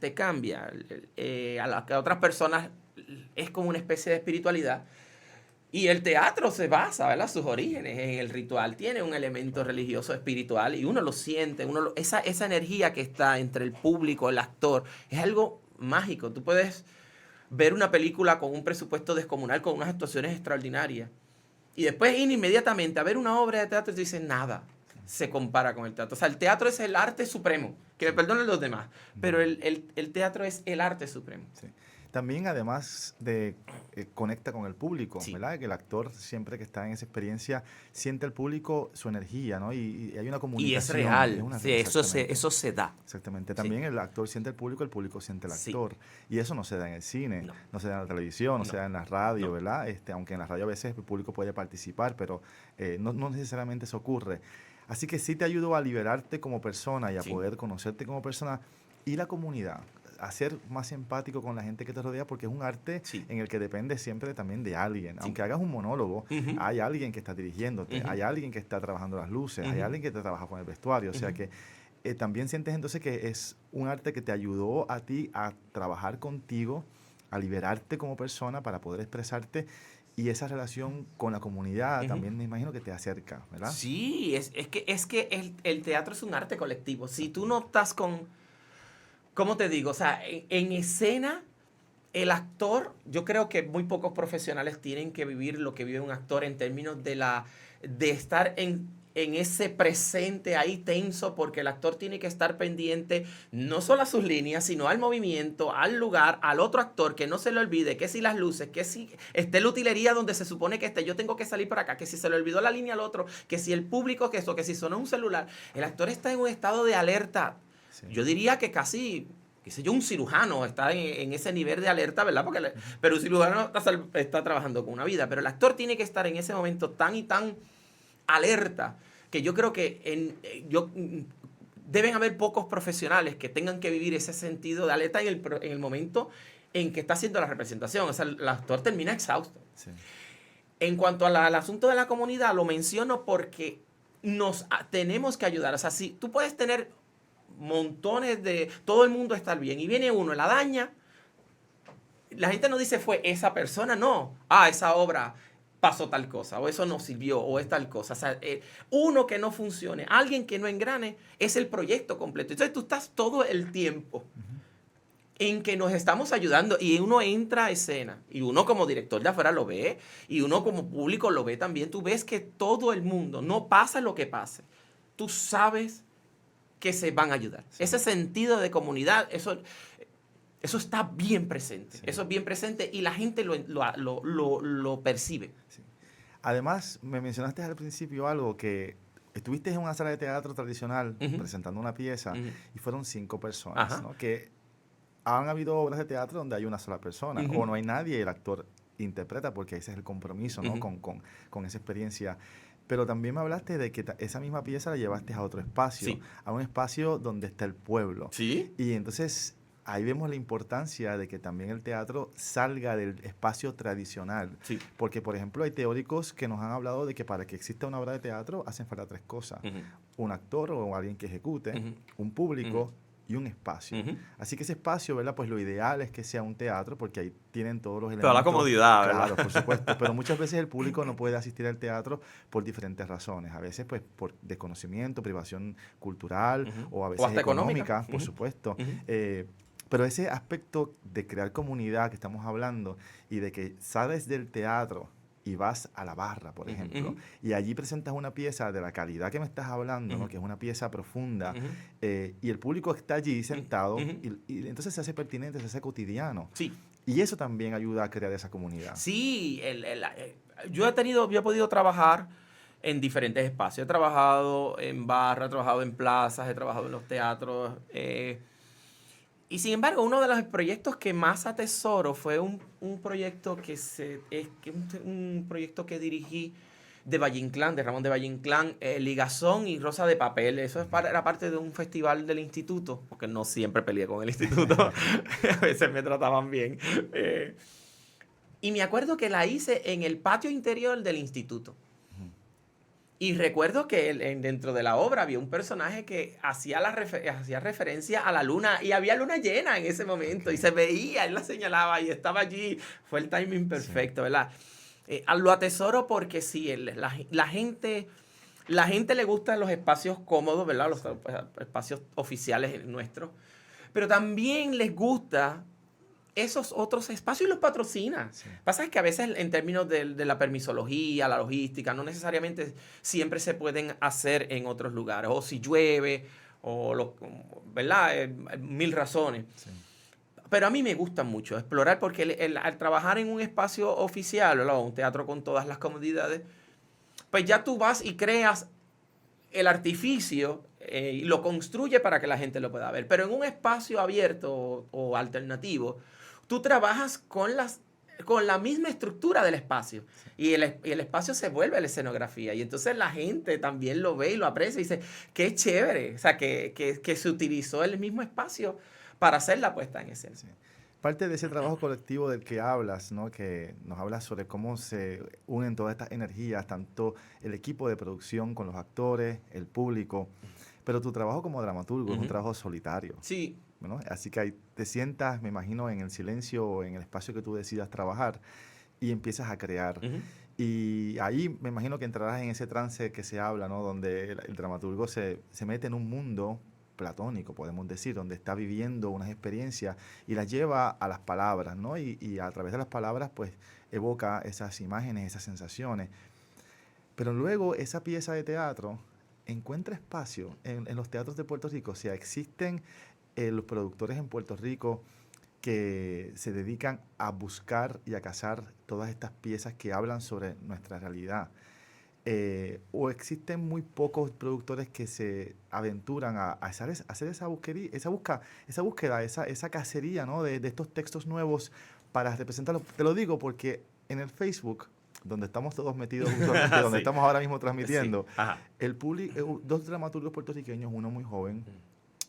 A otras personas es como una especie de espiritualidad. Y el teatro se basa, ¿verdad? Sus orígenes en el ritual. Tiene un elemento religioso, espiritual. Y uno lo siente. Esa energía que está entre el público, el actor, es algo mágico. Tú puedes ver una película con un presupuesto descomunal, con unas actuaciones extraordinarias, y después ir inmediatamente a ver una obra de teatro y dices, nada se compara con el teatro. O sea, el teatro es el arte supremo. Que me perdonen los demás, pero el teatro es el arte supremo. Sí. También, además de conecta con el público, Sí. ¿verdad? Que el actor, siempre que está en esa experiencia, siente al público su energía, ¿no? Y hay una Y comunicación. es real. una- Sí, exactamente. eso se da. Exactamente. También el actor siente al público siente al Sí. actor. Y eso no se da en el cine, No. no se da en la televisión, no se da en la radio, No. ¿verdad? Aunque en la radio a veces el público puede participar, pero no necesariamente eso ocurre. Así que sí te ayudó a liberarte como persona y a Sí. poder conocerte como persona y la comunidad. A ser más empático con la gente que te rodea, porque es un arte Sí. en el que depende siempre también de alguien. Sí. Aunque hagas un monólogo, Ujú. hay alguien que está dirigiéndote, Ujú. hay alguien que está trabajando las luces, hay Ujú. alguien que te trabaja con el vestuario. O sea Ujú. que también sientes entonces que es un arte que te ayudó a ti a trabajar contigo, a liberarte como persona para poder expresarte, y esa relación con la comunidad Ujú. también me imagino que te acerca, ¿verdad? Sí, es que el teatro es un arte colectivo. Si tú no estás ¿cómo te digo? O sea, en escena, el actor, yo creo que muy pocos profesionales tienen que vivir lo que vive un actor en términos de estar en ese presente ahí tenso, porque el actor tiene que estar pendiente no solo a sus líneas, sino al movimiento, al lugar, al otro actor, que no se le olvide, que si las luces, que si esté la utilería donde se supone que esté, yo tengo que salir para acá, que si se le olvidó la línea al otro, que si el público, que eso, que si sonó un celular. El actor está en un estado de alerta. Sí. Yo diría que casi, qué sé yo, un cirujano está en ese nivel de alerta, ¿verdad? Pero un cirujano está trabajando con una vida, pero el actor tiene que estar en ese momento tan y tan alerta que yo creo que deben haber pocos profesionales que tengan que vivir ese sentido de alerta en el momento en que está haciendo la representación. O sea, el actor termina exhausto. Sí. En cuanto al asunto de la comunidad, lo menciono porque tenemos que ayudar. O sea, si tú puedes tener montones de... Todo el mundo está bien. Y viene uno, la daña. La gente no dice fue esa persona, no. Esa obra pasó tal cosa, o eso no sirvió, o es tal cosa. O sea, uno que no funcione, alguien que no engrane, es el proyecto completo. Entonces tú estás todo el tiempo en que nos estamos ayudando y uno entra a escena y uno como director de afuera lo ve y uno como público lo ve también. Tú ves que todo el mundo, no pasa lo que pase, tú sabes que se van a ayudar. Sí. Ese sentido de comunidad, eso está bien presente. Sí. Eso es bien presente y la gente lo percibe. Sí. Además, me mencionaste al principio algo que estuviste en una sala de teatro tradicional presentando una pieza y fueron 5 personas, ¿no? Que han habido obras de teatro donde hay una sola persona o no hay nadie y el actor interpreta, porque ese es el compromiso, ¿no? Con esa experiencia. Pero también me hablaste de que esa misma pieza la llevaste a otro espacio, sí, a un espacio donde está el pueblo. Sí. Y entonces ahí vemos la importancia de que también el teatro salga del espacio tradicional. Sí. Porque, por ejemplo, hay teóricos que nos han hablado de que para que exista una obra de teatro hacen falta 3 cosas. Un actor o alguien que ejecute, un público y un espacio. Así que ese espacio, ¿verdad? Pues lo ideal es que sea un teatro, porque ahí tienen todos los elementos. Toda la comodidad, ¿verdad? Claro, por supuesto. Pero muchas veces el público no puede asistir al teatro por diferentes razones. A veces, pues, por desconocimiento, privación cultural, o a veces o hasta económica, por supuesto. Pero ese aspecto de crear comunidad que estamos hablando y de que sales del teatro y vas a la barra, por ejemplo, y allí presentas una pieza de la calidad que me estás hablando, ¿no? Que es una pieza profunda, y el público está allí sentado, y entonces se hace pertinente, se hace cotidiano. Sí. Y eso también ayuda a crear esa comunidad. Sí, yo he podido trabajar en diferentes espacios. He trabajado en barra, he trabajado en plazas, he trabajado en los teatros. Y sin embargo, uno de los proyectos que más atesoro fue un proyecto un proyecto que dirigí de Valle Inclán, de Ramón de Valle Inclán, Ligazón y Rosa de Papel. Eso era parte de un festival del instituto, porque no siempre peleé con el instituto. A veces me trataban bien. Y me acuerdo que la hice en el patio interior del instituto. Y recuerdo que dentro de la obra había un personaje que hacía referencia a la luna, y había luna llena en ese momento, y se veía, él la señalaba y estaba allí. Fue el timing perfecto, ¿verdad? Lo atesoro porque sí, la gente le gustan los espacios cómodos, ¿verdad? Los espacios oficiales nuestros, pero también les gusta esos otros espacios y los patrocina. Sí. Pasa que a veces en términos de la permisología, la logística, no necesariamente siempre se pueden hacer en otros lugares. O si llueve, ¿verdad? 1000 razones. Sí. pero a mí me gusta mucho explorar porque al trabajar en un espacio oficial, ¿verdad? Un teatro con todas las comodidades, pues ya tú vas y creas el artificio y lo construye para que la gente lo pueda ver. Pero en un espacio abierto o alternativo, tú trabajas con la misma estructura del espacio. Y el espacio se vuelve la escenografía. Y entonces la gente también lo ve y lo aprecia y dice, qué chévere. O sea, que se utilizó el mismo espacio para hacer la puesta en escena. Sí. Parte de ese trabajo colectivo del que hablas, ¿no? Que nos hablas sobre cómo se unen todas estas energías, tanto el equipo de producción con los actores, el público, pero tu trabajo como dramaturgo es un trabajo solitario. Sí. ¿No? Así que ahí te sientas, me imagino, en el silencio o en el espacio que tú decidas trabajar y empiezas a crear. Y ahí me imagino que entrarás en ese trance que se habla, ¿no? Donde el dramaturgo se mete en un mundo platónico, podemos decir, donde está viviendo unas experiencias y las lleva a las palabras, ¿no? Y a través de las palabras, pues, evoca esas imágenes, esas sensaciones. Pero luego esa pieza de teatro encuentra espacio en los teatros de Puerto Rico. O sea, existen los productores en Puerto Rico que se dedican a buscar y a cazar todas estas piezas que hablan sobre nuestra realidad. O existen muy pocos productores que se aventuran a hacer esa búsqueda, esa cacería, ¿no? de estos textos nuevos para representarlos. Te lo digo porque en el Facebook, donde estamos todos metidos, donde sí. Estamos ahora mismo transmitiendo, sí. Dos dramaturgos puertorriqueños, uno muy joven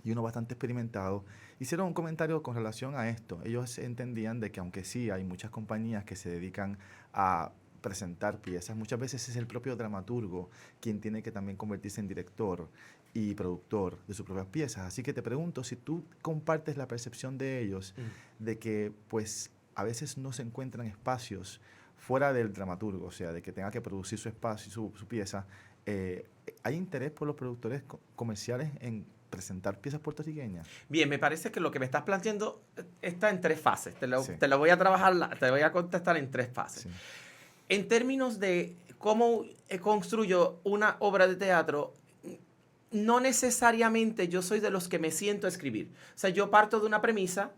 y uno bastante experimentado, hicieron un comentario con relación a esto. Ellos entendían de que aunque sí hay muchas compañías que se dedican a presentar piezas, muchas veces es el propio dramaturgo quien tiene que también convertirse en director y productor de sus propias piezas. Así que te pregunto si tú compartes la percepción de ellos de que pues a veces no se encuentran espacios fuera del dramaturgo, o sea, de que tenga que producir su espacio, su pieza. ¿Hay interés por los productores comerciales en presentar piezas puertorriqueñas? Bien, me parece que lo que me estás planteando está en 3 fases. Te lo voy a trabajar, te voy a contestar en 3 fases. Sí. En términos de cómo construyo una obra de teatro, no necesariamente yo soy de los que me siento a escribir. O sea, yo parto de una premisa,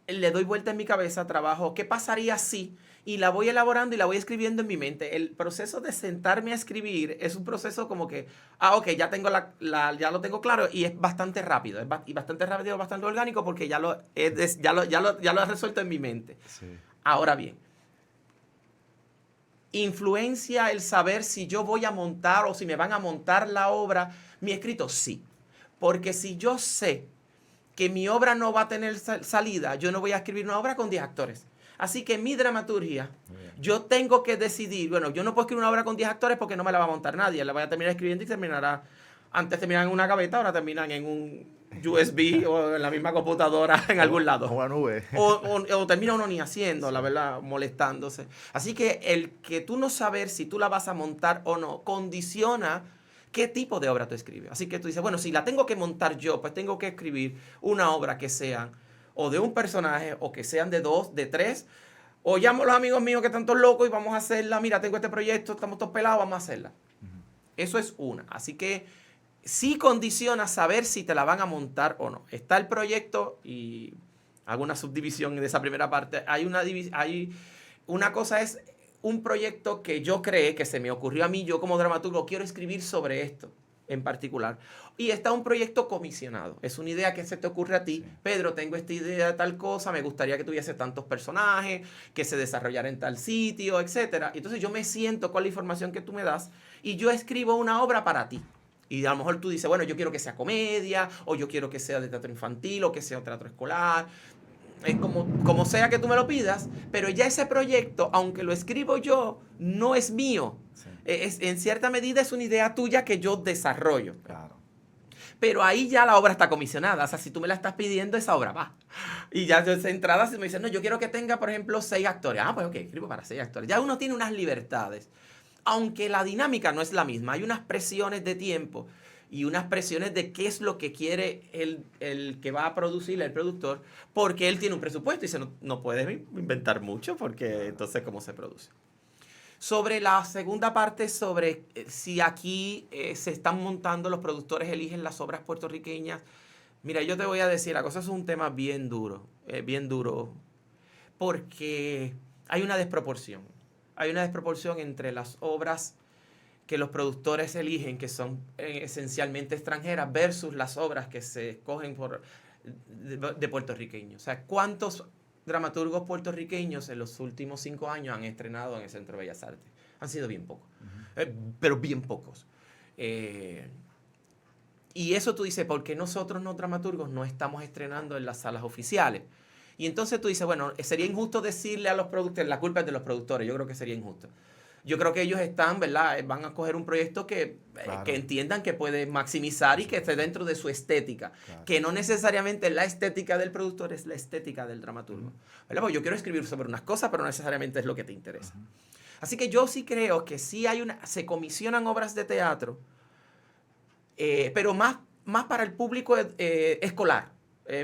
le doy vuelta en mi cabeza, trabajo, ¿qué pasaría si? Y la voy elaborando y la voy escribiendo en mi mente. El proceso de sentarme a escribir es un proceso como que, ok, ya tengo ya lo tengo claro y es bastante rápido. Y bastante rápido, bastante orgánico porque ya lo he resuelto en mi mente. Sí. Ahora bien, ¿influencia el saber si yo voy a montar o si me van a montar la obra mi escrito? Sí. Porque si yo sé que mi obra no va a tener salida, yo no voy a escribir una obra con 10 actores. Así que en mi dramaturgia, yo tengo que decidir, bueno, yo no puedo escribir una obra con 10 actores porque no me la va a montar nadie. La voy a terminar escribiendo y terminará, antes terminan en una gaveta, ahora terminan en un USB o en la misma computadora en algún lado. O una nube. O termina uno ni haciendo, sí. La verdad, molestándose. Así que el que tú no saber si tú la vas a montar o no, condiciona qué tipo de obra tú escribes. Así que tú dices, bueno, si la tengo que montar yo, pues tengo que escribir una obra que sean o de un personaje, o que sean de 2, de 3, o llamo a los amigos míos que están todos locos y vamos a hacerla, mira, tengo este proyecto, estamos todos pelados, vamos a hacerla. Eso es una. Así que sí condiciona saber si te la van a montar o no. Está el proyecto y hago una subdivisión de esa primera parte. Hay una cosa es un proyecto que yo creé, que se me ocurrió a mí, yo como dramaturgo quiero escribir sobre esto en particular. Y está un proyecto comisionado. Es una idea que se te ocurre a ti. Sí. Pedro, tengo esta idea de tal cosa, me gustaría que tuviese tantos personajes, que se desarrollara en tal sitio, etc. Entonces yo me siento con la información que tú me das y yo escribo una obra para ti. Y a lo mejor tú dices, bueno, yo quiero que sea comedia, o yo quiero que sea de teatro infantil, o que sea teatro escolar. Es como sea que tú me lo pidas, pero ya ese proyecto, aunque lo escribo yo, no es mío. Sí. En cierta medida es una idea tuya que yo desarrollo. Claro. Pero ahí ya la obra está comisionada. O sea, si tú me la estás pidiendo, esa obra va. Y ya de entrada, si me dicen, no, yo quiero que tenga, por ejemplo, 6 actores. Ah, pues ok, escribo para 6 actores. Ya uno tiene unas libertades. Aunque la dinámica no es la misma. Hay unas presiones de tiempo y unas presiones de qué es lo que quiere el que va a producir, el productor, porque él tiene un presupuesto y dice, no puedes inventar mucho porque entonces, ¿cómo se produce? Sobre la segunda parte, sobre si aquí se están montando, los productores eligen las obras puertorriqueñas, Mira, yo te voy a decir, la cosa es un tema bien duro, porque hay una desproporción. Hay una desproporción entre las obras que los productores eligen, que son esencialmente extranjeras, versus las obras que se escogen de puertorriqueños. O sea, ¿cuántos dramaturgos puertorriqueños en los últimos 5 años han estrenado en el Centro de Bellas Artes? Han sido bien pocos, pero bien pocos. Y eso tú dices, ¿por qué nosotros los dramaturgos no estamos estrenando en las salas oficiales? Y entonces tú dices, bueno, sería injusto decirle a los productores, la culpa es de los productores, yo creo que sería injusto. Yo creo que ellos están, ¿verdad? Van a coger un proyecto que entiendan que puede maximizar y que esté dentro de su estética. Claro. Que no necesariamente la estética del productor es la estética del dramaturgo. ¿Verdad? Porque yo quiero escribir sobre unas cosas, pero no necesariamente es lo que te interesa. Así que yo sí creo que sí se comisionan obras de teatro, pero más para el público escolar.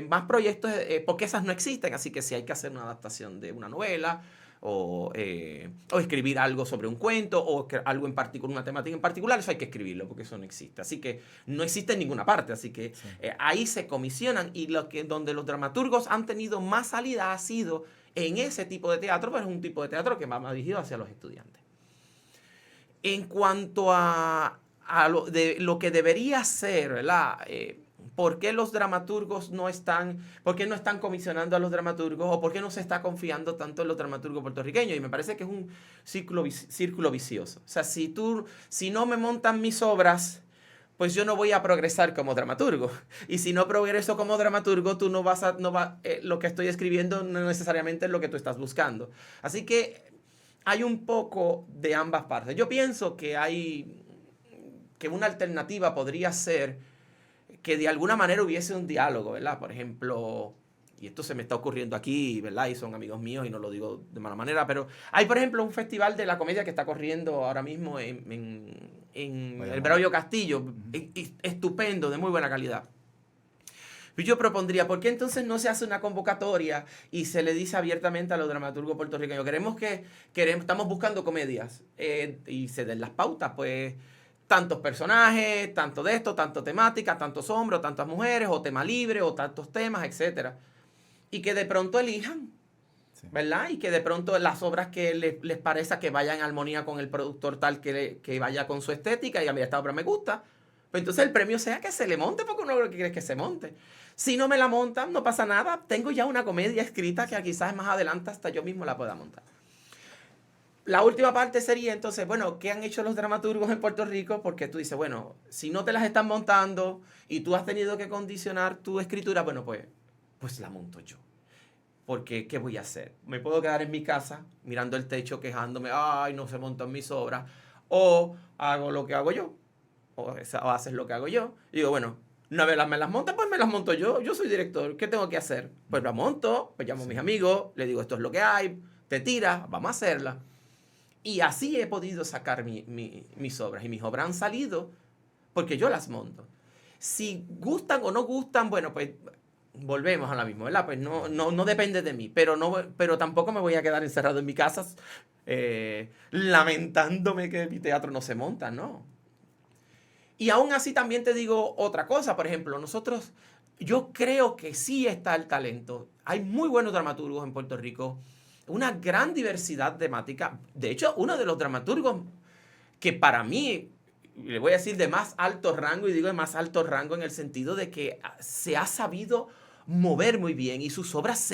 Más proyectos, porque esas no existen. Así que si hay que hacer una adaptación de una novela, o escribir algo sobre un cuento o algo en particular, una temática en particular, eso hay que escribirlo porque eso no existe. Así que no existe en ninguna parte. Así que sí. Ahí se comisionan y donde los dramaturgos han tenido más salida ha sido en ese tipo de teatro, pero es un tipo de teatro que va más dirigido hacia los estudiantes. En cuanto a lo que debería ser, ¿verdad? ¿Por qué los dramaturgos por qué no están comisionando a los dramaturgos o por qué no se está confiando tanto en los dramaturgos puertorriqueños? Y me parece que es un círculo vicioso. O sea, si no me montan mis obras, pues yo no voy a progresar como dramaturgo. Y si no progreso como dramaturgo, tú lo que estoy escribiendo no necesariamente es lo que tú estás buscando. Así que hay un poco de ambas partes. Yo pienso que una alternativa podría ser que de alguna manera hubiese un diálogo, ¿verdad? Por ejemplo, y esto se me está ocurriendo aquí, ¿verdad? Y son amigos míos y no lo digo de mala manera, pero hay, por ejemplo, un festival de la comedia que está corriendo ahora mismo en el Braulio Castillo, estupendo, de muy buena calidad. Yo propondría, ¿por qué entonces no se hace una convocatoria y se le dice abiertamente a los dramaturgos puertorriqueños, estamos buscando comedias, y se den las pautas, pues, tantos personajes, tanto de esto, tanto temática, tantos hombres, o tantas mujeres, o tema libre, o tantos temas, etc. Y que de pronto elijan, ¿verdad? Y que de pronto las obras que les parezca que vayan en armonía con el productor tal que vaya con su estética, y a mí esta obra me gusta, pues entonces el premio sea que se le monte, porque uno lo que quiere es que se monte. Si no me la montan, no pasa nada, tengo ya una comedia escrita que quizás más adelante hasta yo mismo la pueda montar. La última parte sería entonces, bueno, ¿qué han hecho los dramaturgos en Puerto Rico? Porque tú dices, bueno, si no te las están montando y tú has tenido que condicionar tu escritura, bueno, pues la monto yo. Porque, ¿qué voy a hacer? Me puedo quedar en mi casa mirando el techo quejándome, ay, no se montan mis obras, o hago lo que hago yo, o haces lo que hago yo. Y digo, bueno, una vez me las montan, pues me las monto yo soy director, ¿qué tengo que hacer? Pues la monto, pues llamo a mis amigos, le digo, esto es lo que hay, te tira, vamos a hacerla. Y así he podido sacar mis obras. Y mis obras han salido porque yo las monto. Si gustan o no gustan, bueno, pues volvemos a la misma, ¿verdad? Pues no depende de mí. Pero tampoco me voy a quedar encerrado en mi casa lamentándome que mi teatro no se monta, ¿no? Y aún así también te digo otra cosa. Por ejemplo, yo creo que sí está el talento. Hay muy buenos dramaturgos en Puerto Rico. Una gran diversidad temática. De hecho, uno de los dramaturgos que para mí, le voy a decir de más alto rango, y digo de más alto rango en el sentido de que se ha sabido mover muy bien y sus obras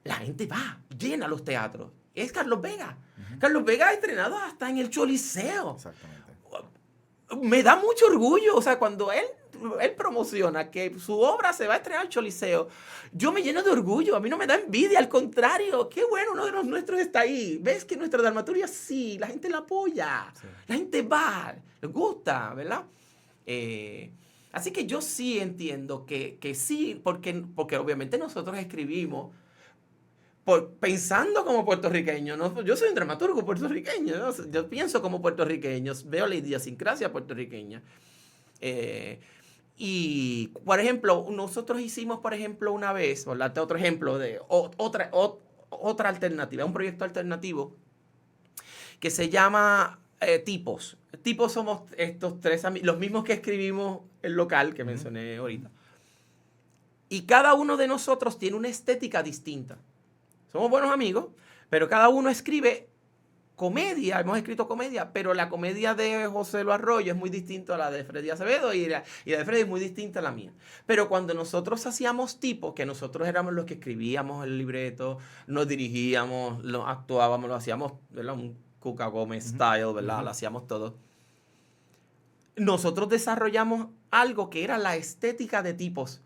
la gente va, llena los teatros. Es Carlos Vega. Carlos Vega ha estrenado hasta en el Choliseo. Exactamente. Me da mucho orgullo, o sea, cuando él promociona que su obra se va a estrenar al Choliseo, yo me lleno de orgullo, a mí no me da envidia, al contrario, qué bueno, uno de los nuestros está ahí. ¿Ves que nuestra dramaturgia sí, la gente la apoya, la gente va, les gusta, ¿verdad? Así que yo sí entiendo que sí, porque obviamente nosotros escribimos pensando como puertorriqueño, ¿no? Yo soy un dramaturgo puertorriqueño, ¿no? Yo pienso como puertorriqueño, veo la idiosincrasia puertorriqueña. Y, por ejemplo, nosotros hicimos, por ejemplo, una vez, por darte otro ejemplo de otra alternativa, un proyecto alternativo que se llama Tipos. Tipos somos estos tres amigos, los mismos que escribimos el local que mencioné ahorita. Y cada uno de nosotros tiene una estética distinta. Somos buenos amigos, pero cada uno escribe comedia, hemos escrito comedia, pero la comedia de José Lo Arroyo es muy distinta a la de Freddy Acevedo y la de Freddy es muy distinta a la mía. Pero cuando nosotros hacíamos tipo, que nosotros éramos los que escribíamos el libreto, nos dirigíamos, lo actuábamos, lo hacíamos, ¿verdad? Un Cuca Gómez style, ¿verdad? Lo hacíamos todo. Nosotros desarrollamos algo que era la estética de tipos,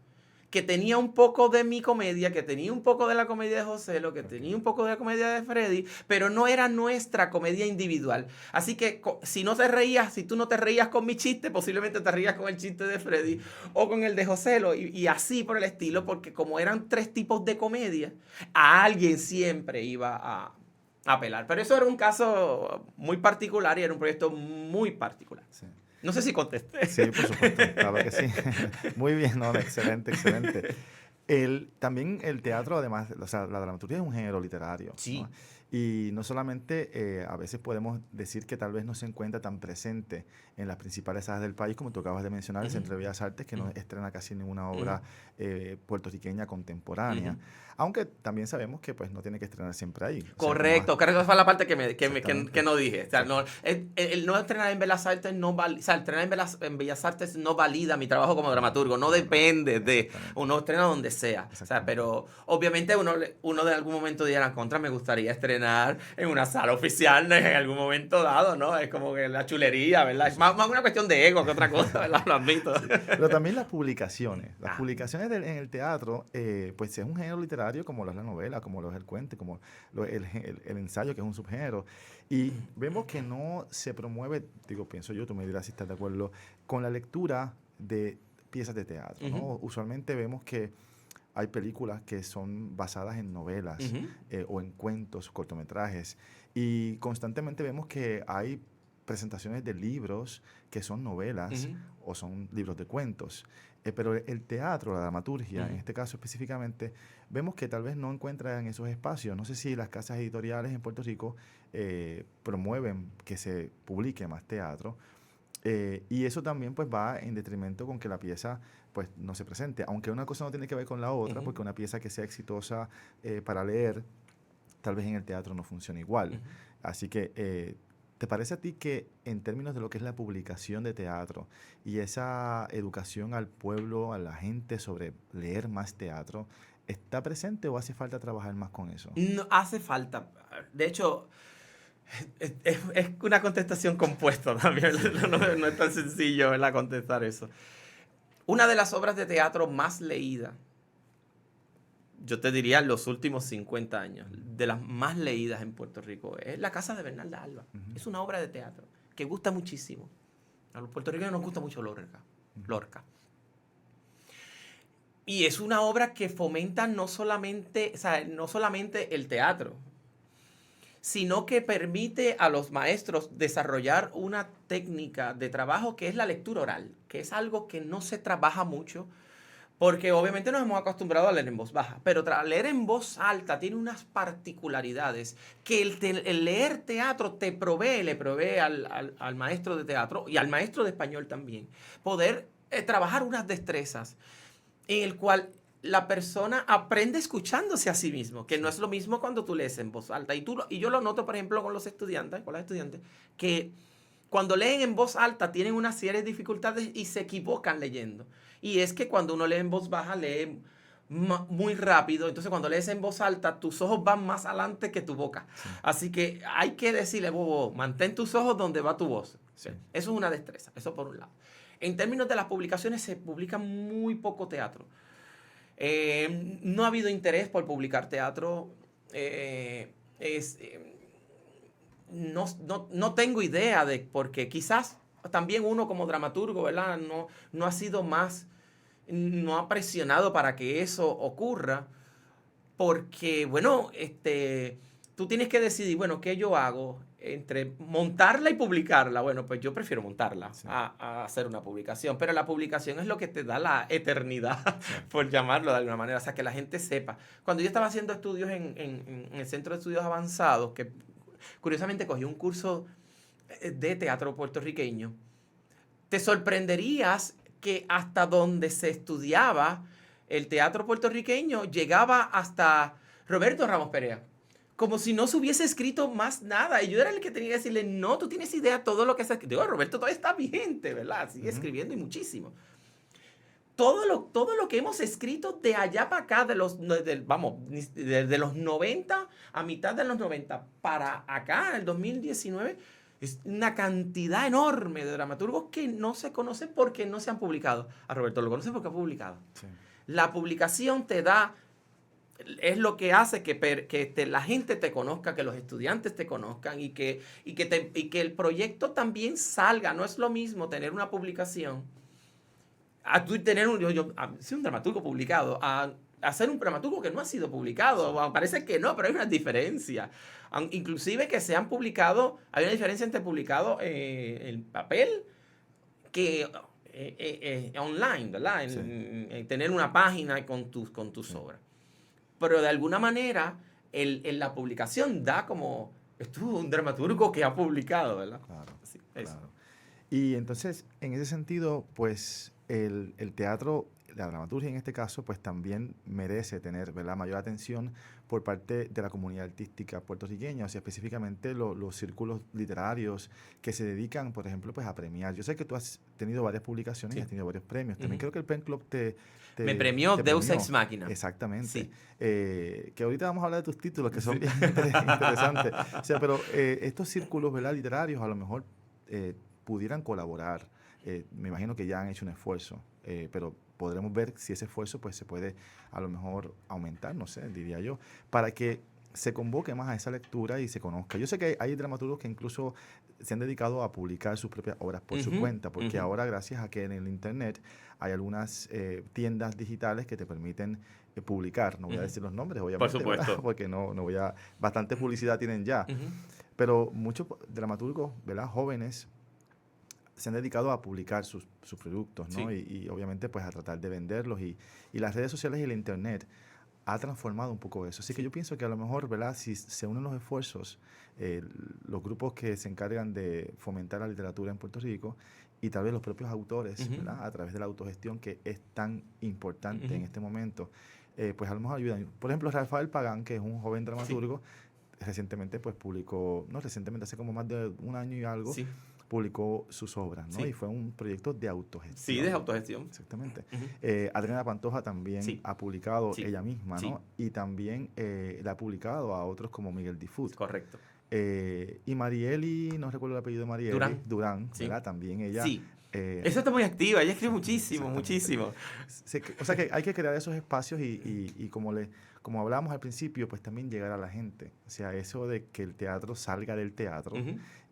que tenía un poco de mi comedia, que tenía un poco de la comedia de José, lo que tenía un poco de la comedia de Freddy, pero no era nuestra comedia individual. Así que si tú no te reías con mi chiste, posiblemente te reías con el chiste de Freddy o con el de José, y así por el estilo, porque como eran 3 tipos de comedia, a alguien siempre iba a apelar. Pero eso era un caso muy particular y era un proyecto muy particular. Sí. No sé si contesté. Sí, por supuesto, claro que sí. Muy bien, no, excelente, excelente. También el teatro, además, o sea, la dramaturgia es un género literario. Sí. ¿No? Y no solamente a veces podemos decir que tal vez no se encuentra tan presente en las principales salas del país, como tú acabas de mencionar, el Centro de Bellas Artes, que no estrena casi ninguna obra puertorriqueña contemporánea. Aunque también sabemos que pues no tiene que estrenar siempre ahí. Correcto, creo que esa fue la parte que no dije. O sea, no, el no estrenar en Bellas Artes estrenar en Bellas Artes no valida mi trabajo como dramaturgo, no depende de uno estrena donde sea. O sea, pero obviamente uno de algún momento dirá, contra, me gustaría estrenar en una sala oficial en algún momento dado, ¿no? Es como que la chulería, ¿verdad? Es más una cuestión de ego que otra cosa, ¿verdad? Lo admito. Sí. Pero también las publicaciones. Las publicaciones en el teatro, pues es un género literario como lo es la novela, como lo es el cuento, como el ensayo, que es un subgénero. Y vemos que no se promueve, pienso yo, tú me dirás si estás de acuerdo, con la lectura de piezas de teatro, ¿no? Usualmente vemos que hay películas que son basadas en novelas o en cuentos, cortometrajes, y constantemente vemos que hay presentaciones de libros que son novelas o son libros de cuentos. Pero el teatro, la dramaturgia, en este caso específicamente, vemos que tal vez no encuentran esos espacios. No sé si las casas editoriales en Puerto Rico promueven que se publique más teatro. Y eso también pues va en detrimento con que la pieza pues no se presente. Aunque una cosa no tiene que ver con la otra, porque una pieza que sea exitosa para leer, tal vez en el teatro no funciona igual. Así que... ¿te parece a ti que en términos de lo que es la publicación de teatro y esa educación al pueblo, a la gente sobre leer más teatro, está presente o hace falta trabajar más con eso? No, hace falta. De hecho, es una contestación compuesta también. No es tan sencillo, ¿verdad?, contestar eso. Una de las obras de teatro más leídas, yo te diría en los últimos 50 años, de las más leídas en Puerto Rico, es La Casa de Bernalda Alba. Es una obra de teatro que gusta muchísimo. A los puertorriqueños nos gusta mucho Lorca. Y es una obra que fomenta no solamente el teatro, sino que permite a los maestros desarrollar una técnica de trabajo que es la lectura oral, que es algo que no se trabaja mucho, porque obviamente nos hemos acostumbrado a leer en voz baja, pero leer en voz alta tiene unas particularidades que el leer teatro le provee al maestro de teatro y al maestro de español también, poder trabajar unas destrezas en el cual la persona aprende escuchándose a sí mismo, que no es lo mismo cuando tú lees en voz alta. Y yo lo noto, por ejemplo, con las estudiantes, que cuando leen en voz alta tienen una serie de dificultades y se equivocan leyendo. Y es que cuando uno lee en voz baja, lee muy rápido. Entonces, cuando lees en voz alta, tus ojos van más adelante que tu boca. Sí. Así que hay que decirle, Bobo, mantén tus ojos donde va tu voz. Sí. Eso es una destreza, eso por un lado. En términos de las publicaciones, se publica muy poco teatro. No ha habido interés por publicar teatro. No tengo idea de porque quizás también uno como dramaturgo, ¿verdad?, no ha sido más, no ha presionado para que eso ocurra, porque, bueno, tú tienes que decidir, bueno, ¿qué yo hago entre montarla y publicarla? Bueno, pues yo prefiero montarla, sí, a hacer una publicación, pero la publicación es lo que te da la eternidad, sí, por llamarlo de alguna manera, o sea, que la gente sepa. Cuando yo estaba haciendo estudios en el Centro de Estudios Avanzados, que curiosamente cogí un curso de teatro puertorriqueño, te sorprenderías que hasta donde se estudiaba el teatro puertorriqueño llegaba hasta Roberto Ramos Perea. Como si no se hubiese escrito más nada. Y yo era el que tenía que decirle, no, tú tienes idea todo lo que se ha escrito. Digo, Roberto todavía está vigente, ¿verdad? Sigue escribiendo y muchísimo. Todo lo que hemos escrito de allá para acá, de los 90 a mitad de los 90 para acá, en el 2019, es una cantidad enorme de dramaturgos que no se conocen porque no se han publicado. A Roberto lo conocen porque ha publicado. Sí. La publicación te da, es lo que hace que la gente te conozca, que los estudiantes te conozcan y que el proyecto también salga. No es lo mismo tener una publicación a tú tener ser un dramaturgo publicado, a ser un dramaturgo que no ha sido publicado. Parece que no, pero hay una diferencia. Inclusive que se han publicado, hay una diferencia entre publicado en papel que online, ¿verdad? En tener una página con tus obras. Pero de alguna manera, en la publicación da como, esto es un dramaturgo que ha publicado, ¿verdad? Claro, sí, claro. Y entonces, en ese sentido, pues, el teatro, la dramaturgia en este caso, pues también merece tener, ¿verdad?, mayor atención por parte de la comunidad artística puertorriqueña, o sea, específicamente los círculos literarios que se dedican, por ejemplo, pues a premiar. Yo sé que tú has tenido varias publicaciones y has tenido varios premios. También creo que el Pen Club me premió Deus Ex Machina. Exactamente. Sí. Que ahorita vamos a hablar de tus títulos, que son bien interesantes. O sea, pero estos círculos, ¿verdad?, literarios a lo mejor pudieran colaborar. Me imagino que ya han hecho un esfuerzo, pero podremos ver si ese esfuerzo pues se puede a lo mejor aumentar, no sé, diría yo, para que se convoque más a esa lectura y se conozca. Yo sé que hay dramaturgos que incluso se han dedicado a publicar sus propias obras por su cuenta, porque ahora gracias a que en el internet hay algunas tiendas digitales que te permiten publicar. No voy a decir los nombres, obviamente, por supuesto, porque no voy a... Bastante publicidad tienen ya, pero muchos dramaturgos, ¿verdad?, jóvenes, se han dedicado a publicar sus productos, ¿no? Sí. Y obviamente pues a tratar de venderlos y las redes sociales y el internet ha transformado un poco eso. Así que yo pienso que a lo mejor, ¿verdad?, si se unen los esfuerzos, los grupos que se encargan de fomentar la literatura en Puerto Rico y tal vez los propios autores, ¿verdad?, a través de la autogestión que es tan importante en este momento, pues a lo mejor ayudan. Por ejemplo, Rafael Pagán, que es un joven dramaturgo, recientemente pues publicó, hace como más de un año y algo, publicó sus obras, ¿no? Sí. Y fue un proyecto de autogestión. Sí, de autogestión. Exactamente. Adriana Pantoja también ha publicado ella misma, ¿no? Y también la ha publicado a otros como Miguel Difut. Correcto. Y Marieli, no recuerdo el apellido de Marieli. Durán, ¿verdad? También ella. Sí. Esa está muy activa, ella escribe muchísimo. O sea que hay que crear esos espacios y como hablábamos al principio, pues también llegar a la gente. O sea, eso de que el teatro salga del teatro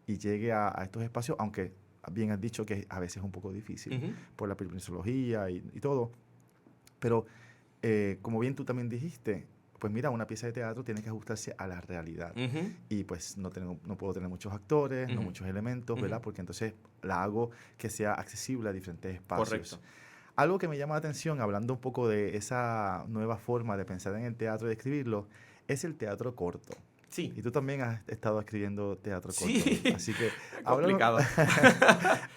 y llegue a estos espacios, aunque bien has dicho que a veces es un poco difícil por la permisología y todo. Pero como bien tú también dijiste, pues mira, una pieza de teatro tiene que ajustarse a la realidad. Y pues no puedo tener muchos actores, no muchos elementos, ¿verdad? Porque entonces la hago que sea accesible a diferentes espacios. Correcto. Algo que me llama la atención, hablando un poco de esa nueva forma de pensar en el teatro y de escribirlo, es el teatro corto. Sí. Y tú también has estado escribiendo teatro corto. Sí. Así que... complicado.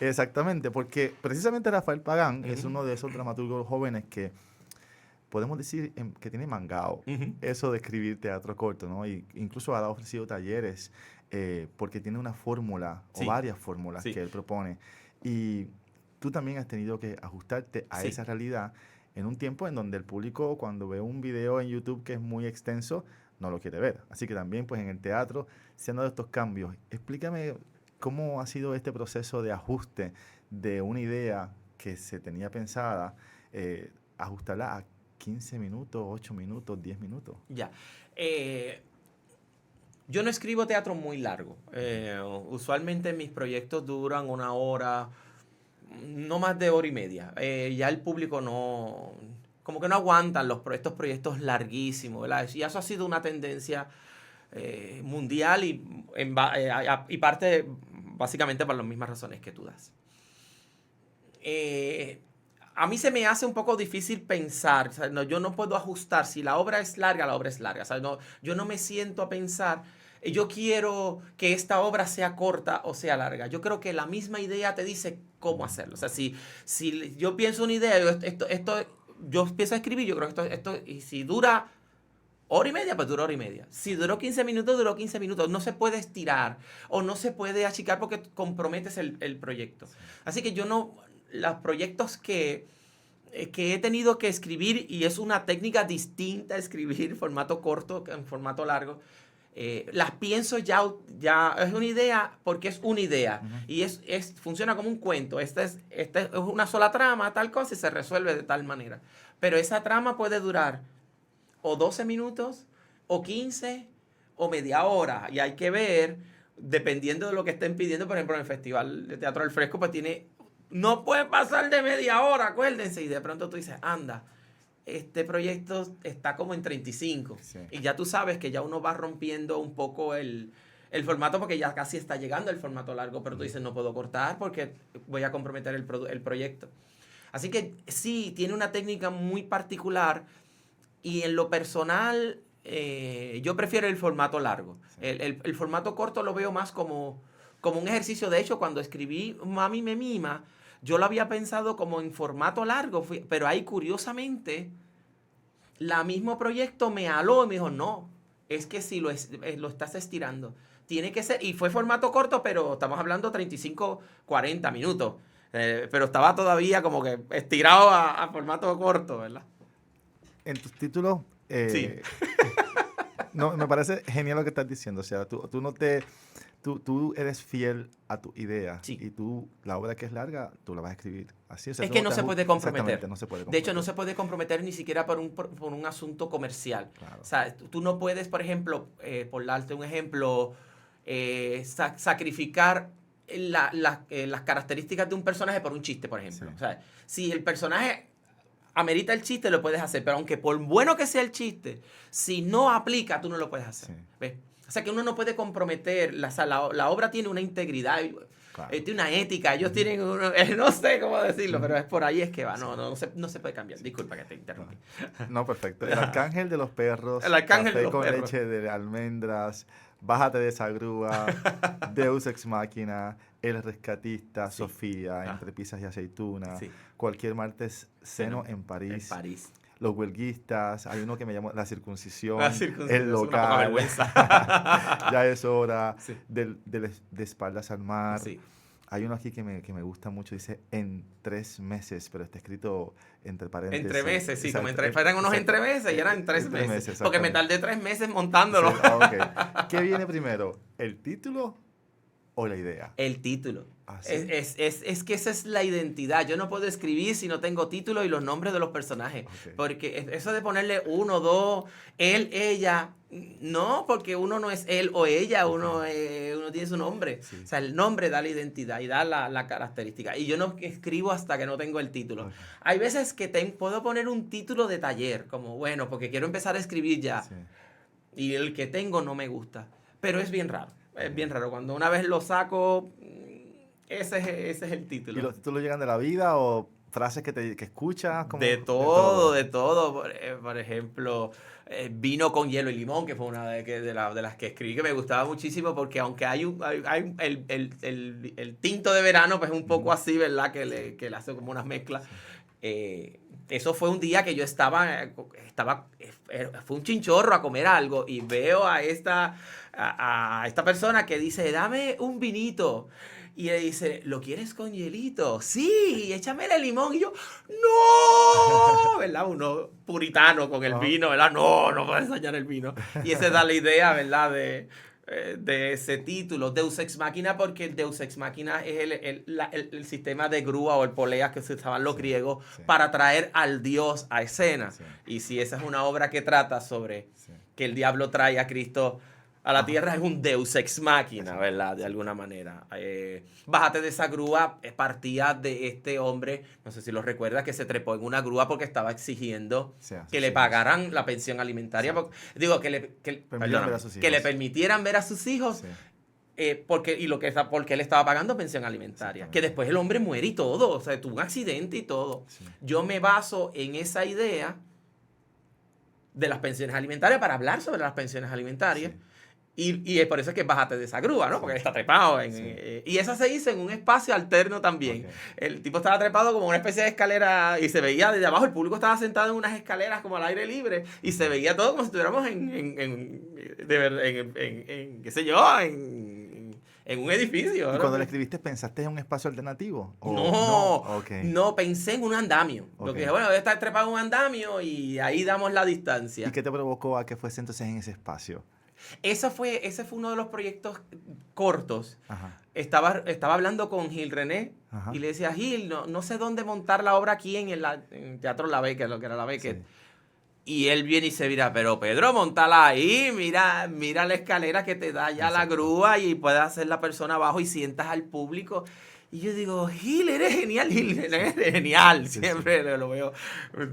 Exactamente, porque precisamente Rafael Pagán es uno de esos dramaturgos jóvenes que podemos decir que tiene mangao eso de escribir teatro corto, ¿no? Y incluso ha ofrecido talleres porque tiene una fórmula o varias fórmulas que él propone. Y tú también has tenido que ajustarte a esa realidad en un tiempo en donde el público, cuando ve un video en YouTube que es muy extenso, no lo quiere ver. Así que también pues en el teatro se han dado estos cambios. Explícame cómo ha sido este proceso de ajuste de una idea que se tenía pensada, ajustarla a 15 minutos, 8 minutos, 10 minutos. Ya. Yo no escribo teatro muy largo. Usualmente mis proyectos duran 1 hora, no más de 1 hora y media. Ya el público como que no aguantan estos proyectos larguísimos, ¿verdad? Y eso ha sido una tendencia mundial y parte básicamente por las mismas razones que tú das. A mí se me hace un poco difícil pensar, o sea, yo no puedo ajustar, si la obra es larga, la obra es larga. O sea, yo no me siento a pensar, yo quiero que esta obra sea corta o sea larga. Yo creo que la misma idea te dice cómo hacerlo. O sea, si yo pienso una idea, esto yo empiezo a escribir, yo creo que esto y si dura hora y media, pues dura hora y media. Si duró 15 minutos, duró 15 minutos. No se puede estirar o no se puede achicar porque comprometes el proyecto. Así que los proyectos que he tenido que escribir, y es una técnica distinta escribir en formato corto que en formato largo, las pienso ya es una idea porque es una idea. Y funciona como un cuento. Esta es una sola trama, tal cosa, y se resuelve de tal manera. Pero esa trama puede durar o 12 minutos, o 15, o media hora. Y hay que ver, dependiendo de lo que estén pidiendo, por ejemplo, en el Festival de Teatro del Fresco, pues no puede pasar de media hora, acuérdense. Y de pronto tú dices, anda, este proyecto está como en 35. Sí. Y ya tú sabes que ya uno va rompiendo un poco el formato porque ya casi está llegando el formato largo, pero tú dices, no puedo cortar porque voy a comprometer el proyecto. Así que sí, tiene una técnica muy particular. Y en lo personal, yo prefiero el formato largo. Sí. El formato corto lo veo más como un ejercicio. De hecho, cuando escribí Mami me mima, yo lo había pensado como en formato largo. Pero ahí, curiosamente, la mismo proyecto me aló y me dijo, no, es que si lo estás estirando. Tiene que ser, y fue formato corto, pero estamos hablando 35, 40 minutos. Pero estaba todavía como que estirado a formato corto, ¿verdad? En tus títulos, sí. No, me parece genial lo que estás diciendo. O sea, tú eres fiel a tu idea. Sí. Y la obra que es larga, tú la vas a escribir así. O sea, es que no se puede comprometer. No se puede comprometer. De hecho, no se puede comprometer ni siquiera por un asunto comercial. Claro. O sea, tú no puedes, por ejemplo, por darte un ejemplo, sacrificar las características de un personaje por un chiste, por ejemplo. Sí. O sea, si el personaje amerita el chiste, lo puedes hacer, pero aunque por bueno que sea el chiste, si no aplica, tú no lo puedes hacer. Sí. ¿Ves? O sea, que uno no puede comprometer, la obra tiene una integridad, claro. Tiene una ética, ellos tienen no sé cómo decirlo, pero es por ahí es que va, no se puede cambiar. Disculpa que te interrumpí. No, perfecto. El arcángel de los perros, el arcángel café de los con perros. Leche de almendras, Bájate de esa grúa, Deus Ex Machina, El Rescatista, sí. Sofía, Entre Pizzas y Aceitunas, sí. Cualquier martes ceno en París. Los huelguistas, hay uno que me llamó La Circuncisión, El Local, Ya es hora, sí. de Espaldas al Mar. Sí. Hay uno aquí que me gusta mucho, dice En 3 meses, pero está escrito entre paréntesis. Entre meses, sí, como eran unos entremeses y eran 3 meses. Porque me tardé 3 meses montándolo. Sí. Okay. ¿Qué viene primero, el título o la idea? El título. ¿Ah, sí? Es que esa es la identidad. Yo no puedo escribir si no tengo título y los nombres de los personajes. Okay. Porque eso de ponerle 1, 2, él, ella, no, porque uno no es él o ella, uno tiene su nombre. Sí. O sea, el nombre da la identidad y da la característica. Y yo no escribo hasta que no tengo el título. Okay. Hay veces que puedo poner un título de taller, como bueno, porque quiero empezar a escribir ya. Sí. Y el que tengo no me gusta. Pero es bien raro. Es bien raro. Cuando una vez lo saco, ese es el título. ¿Y los títulos llegan de la vida o frases que escuchas? De todo. Por ejemplo, Vino con hielo y limón, que fue una de las que escribí, que me gustaba muchísimo, porque aunque hay el tinto de verano, pues es un poco así, ¿verdad? Que le hace como unas mezclas. Eso fue un día que yo estaba fue un chinchorro a comer algo y veo a esta persona que dice, dame un vinito. Y le dice, ¿lo quieres con hielito? Sí, échamele limón. Y yo, ¡no! ¿Verdad? Uno puritano con el vino, ¿verdad? No puedes dañar el vino. Y esa da la idea, ¿verdad? De ese título, Deus Ex Machina, porque el Deus Ex Machina es el sistema de grúa o el polea que se usaban los griegos para traer al Dios a escena. Sí. Y si esa es una obra que trata sobre que el diablo trae a Cristo a la tierra, es un Deus Ex Machina, ¿verdad? De alguna manera. Bájate de esa grúa, partía de este hombre, no sé si lo recuerdas, que se trepó en una grúa porque estaba exigiendo que le pagaran la pensión alimentaria. Sí. Porque, le permitieran ver a sus hijos. Sí. Porque él estaba pagando pensión alimentaria. Que después el hombre muere y todo. O sea, tuvo un accidente y todo. Sí. Yo me baso en esa idea de las pensiones alimentarias para hablar sobre las pensiones alimentarias. Sí. Y por eso es que bájate de esa grúa, ¿no? Porque está trepado. Y esa se hizo en un espacio alterno también. Okay. El tipo estaba trepado como una especie de escalera y se veía desde abajo. El público estaba sentado en unas escaleras como al aire libre y se veía todo como si estuviéramos qué sé yo, en un edificio. ¿Y cuando lo escribiste pensaste en un espacio alternativo? No, pensé en un andamio. Okay. Lo que dije, bueno, debe estar trepado en un andamio y ahí damos la distancia. ¿Y qué te provocó a que fuese entonces en ese espacio? Ese fue uno de los proyectos cortos. Ajá. Estaba hablando con Gil René. Ajá. Y le decía, Gil, no sé dónde montar la obra aquí en el Teatro La Beckett, lo que era La Beckett. Sí. Y él viene y se mira, pero Pedro, montala ahí, mira la escalera que te da ya la grúa y puedes hacer la persona abajo y sientas al público. Y yo digo, Gil, eres genial, eres genial. Sí, siempre lo veo,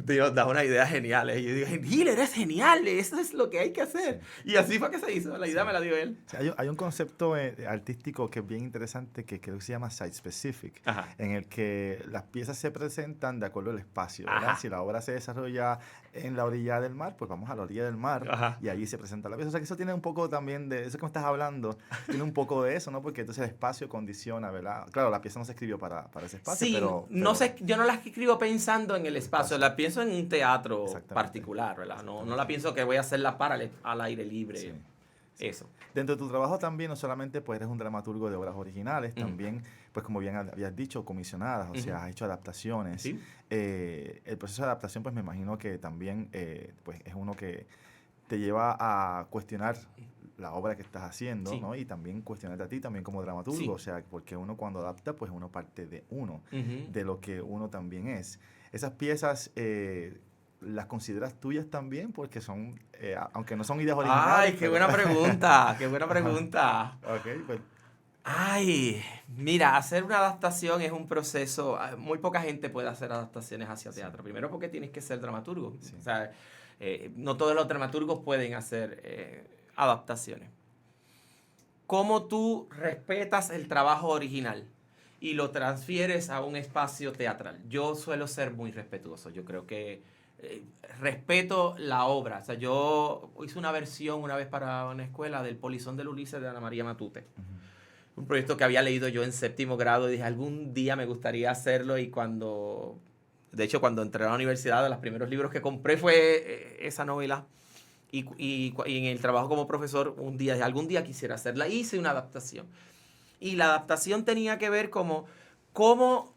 Dios, da unas ideas geniales. Y yo digo, Gil, eres genial, eso es lo que hay que hacer. Sí. Y así fue que se hizo, la idea me la dio él. Sí, hay un concepto artístico que es bien interesante que creo que se llama site specific, en el que las piezas se presentan de acuerdo al espacio, ¿verdad? Si la obra se desarrolla en la orilla del mar, pues vamos a la orilla del mar y allí se presenta la pieza. O sea que eso tiene un poco también de eso que me estás hablando, tiene un poco de eso, ¿no? Porque entonces el espacio condiciona, ¿verdad? Claro, la pieza no se escribió para ese espacio, sí, pero no sé, yo no la escribo pensando en el espacio, la pienso en un teatro particular, ¿verdad? No la pienso que voy a hacerla al aire libre. Sí. Eso. Dentro de tu trabajo también, no solamente pues eres un dramaturgo de obras originales, también, pues como bien habías dicho, comisionadas, o sea, has hecho adaptaciones. ¿Sí? El proceso de adaptación, pues me imagino que también pues es uno que te lleva a cuestionar la obra que estás haciendo, ¿no? Y también cuestionarte a ti también como dramaturgo, o sea, porque uno cuando adapta, pues uno parte de uno, de lo que uno también es. Esas piezas ¿las consideras tuyas también? Porque son, aunque no son ideas originales. ¡Ay, qué buena pregunta! ¡Qué buena pregunta! Ok, pues. Ay, mira, hacer una adaptación es un proceso. Muy poca gente puede hacer adaptaciones hacia teatro. Primero porque tienes que ser dramaturgo. Sí. O sea, no todos los dramaturgos pueden hacer adaptaciones. ¿Cómo tú respetas el trabajo original y lo transfieres a un espacio teatral? Yo suelo ser muy respetuoso. Yo creo que respeto la obra. O sea, yo hice una versión una vez para una escuela del Polizón del Ulises de Ana María Matute. Un proyecto que había leído yo en 7º grado y dije, algún día me gustaría hacerlo. Y cuando entré a la universidad, de los primeros libros que compré fue esa novela. Y en el trabajo como profesor, algún día quisiera hacerla. Hice una adaptación. Y la adaptación tenía que ver como cómo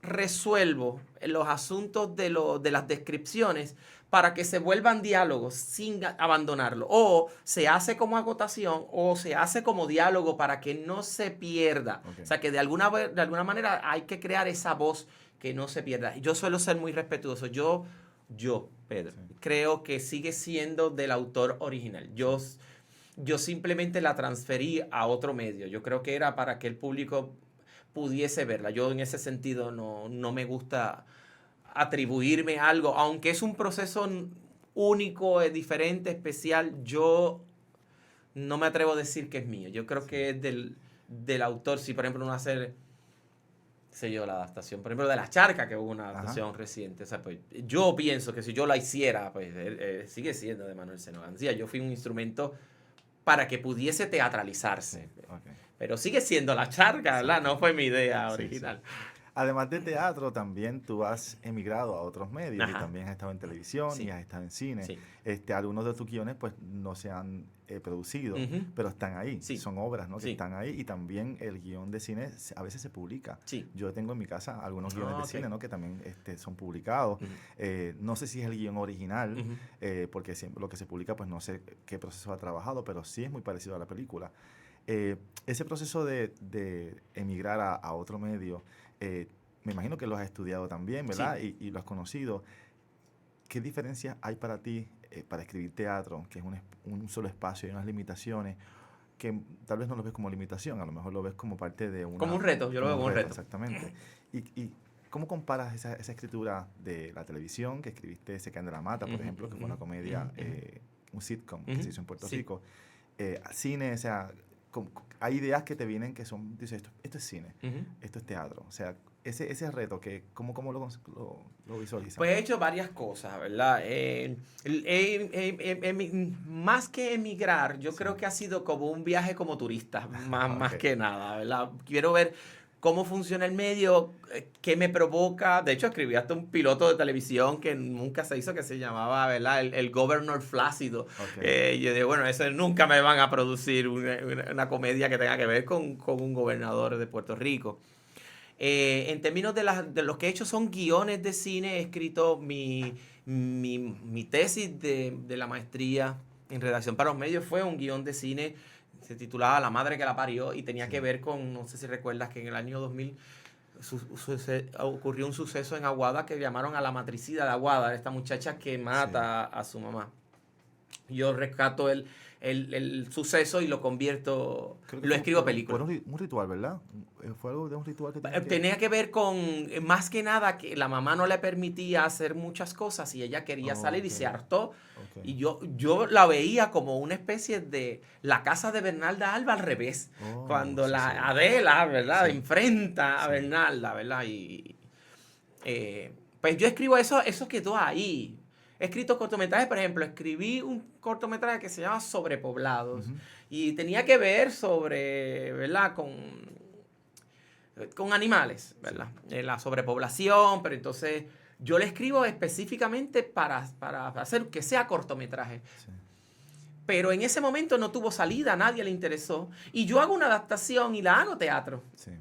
resuelvo los asuntos de las descripciones para que se vuelvan diálogos sin abandonarlo. O se hace como acotación o se hace como diálogo para que no se pierda. Okay. O sea, que de alguna manera hay que crear esa voz que no se pierda. Yo suelo ser muy respetuoso. Yo, Pedro, creo que sigue siendo del autor original. Yo simplemente la transferí a otro medio. Yo creo que era para que el público pudiese verla. Yo en ese sentido no me gusta atribuirme algo, aunque es un proceso único, diferente, especial. Yo no me atrevo a decir que es mío. Yo creo que es del autor. Si por ejemplo uno hace, sé yo, la adaptación, por ejemplo, de La Charca, que hubo una adaptación reciente. O sea, pues, yo pienso que si yo la hiciera, pues sigue siendo de Manuel Seno García. Yo fui un instrumento para que pudiese teatralizarse. Sí, okay. Pero sigue siendo La Charca, ¿verdad? No fue mi idea original. Sí. Además de teatro, también tú has emigrado a otros medios y también has estado en televisión y has estado en cine. Sí. Algunos de tus guiones pues no se han producido, pero están ahí. Sí. Son obras, ¿no? Que están ahí, y también el guión de cine a veces se publica. Sí. Yo tengo en mi casa algunos guiones de cine, ¿no? Que también son publicados. No sé si es el guión original, porque siempre lo que se publica pues no sé qué proceso ha trabajado, pero sí es muy parecido a la película. Ese proceso de emigrar a otro medio, me imagino que lo has estudiado también, ¿verdad? Sí. Y lo has conocido. ¿Qué diferencias hay para ti para escribir teatro, que es un solo espacio y unas limitaciones que tal vez no lo ves como limitación, a lo mejor lo ves como parte de una... Como un reto, yo lo veo como un reto. Exactamente. ¿Y cómo comparas esa escritura de la televisión, que escribiste Se caen de la mata, por ejemplo, que fue una comedia, un sitcom que se hizo en Puerto Rico, cine, o sea... Hay ideas que te vienen que son, dices, esto es cine, esto es teatro. O sea, ese reto, ¿cómo lo visualizas? Pues he hecho varias cosas, ¿verdad? Más que emigrar, yo creo que ha sido como un viaje como turista, más que nada, ¿verdad? Quiero ver cómo funciona el medio, qué me provoca. De hecho, escribí hasta un piloto de televisión que nunca se hizo, que se llamaba, ¿verdad? El Governor Flácido. Yo digo, bueno, eso nunca me van a producir una comedia que tenga que ver con un gobernador de Puerto Rico. En términos de los que he hecho son guiones de cine, he escrito mi tesis de la maestría en redacción para los medios, fue un guión de cine, se titulaba La madre que la parió, y tenía que ver con, no sé si recuerdas que en el año 2000 ocurrió un suceso en Aguada que llamaron a la matricida de Aguada, esta muchacha que mata a su mamá. Yo rescato el suceso y lo convierto, lo escribo película. Fue un ritual, ¿verdad? Fue algo de un ritual que tenía que ver con, más que nada, que la mamá no le permitía hacer muchas cosas y ella quería salir y se hartó. Y yo la veía como una especie de La casa de Bernalda Alba al revés. Cuando Adela, ¿verdad? Enfrenta a Bernalda, ¿verdad? Y pues yo escribo eso quedó ahí. He escrito cortometrajes, por ejemplo, escribí un cortometraje que se llama Sobrepoblados. Y tenía que ver sobre, ¿verdad? Con animales, ¿verdad? La sobrepoblación, pero entonces yo le escribo específicamente para hacer que sea cortometraje. Sí. Pero en ese momento no tuvo salida, a nadie le interesó. Y yo hago una adaptación y la hago teatro. Sí.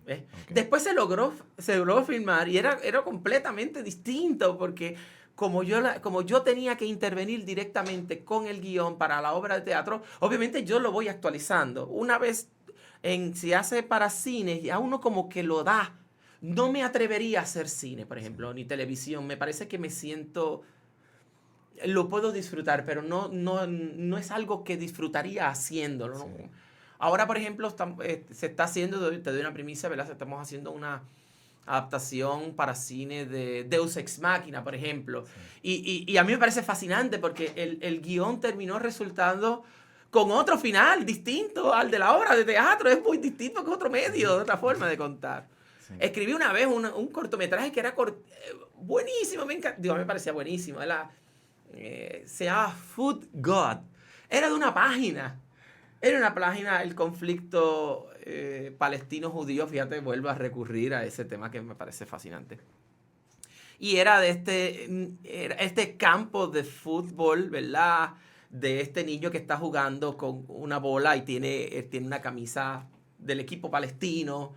Después se logró filmar y era completamente distinto porque como yo tenía que intervenir directamente con el guión para la obra de teatro, obviamente yo lo voy actualizando. Una vez si hace para cine, ya uno como que lo da. No me atrevería a hacer cine, por ejemplo, ni televisión. Me parece que me siento... Lo puedo disfrutar, pero no es algo que disfrutaría haciéndolo. Sí. ¿No? Ahora, por ejemplo, se está haciendo, te doy una primicia, ¿verdad? Estamos haciendo una adaptación para cine de Deus Ex Machina, por ejemplo. Sí. Y a mí me parece fascinante porque el guión terminó resultando con otro final distinto al de la obra de teatro. Es muy distinto que otro medio, de otra forma de contar. Sí. Escribí una vez un cortometraje que era buenísimo, me parecía buenísimo. Se llama Food God. Era de una página. Era una página, el conflicto palestino-judío. Fíjate, vuelvo a recurrir a ese tema que me parece fascinante. Y era de este campo de fútbol, ¿verdad? De este niño que está jugando con una bola y tiene una camisa del equipo palestino.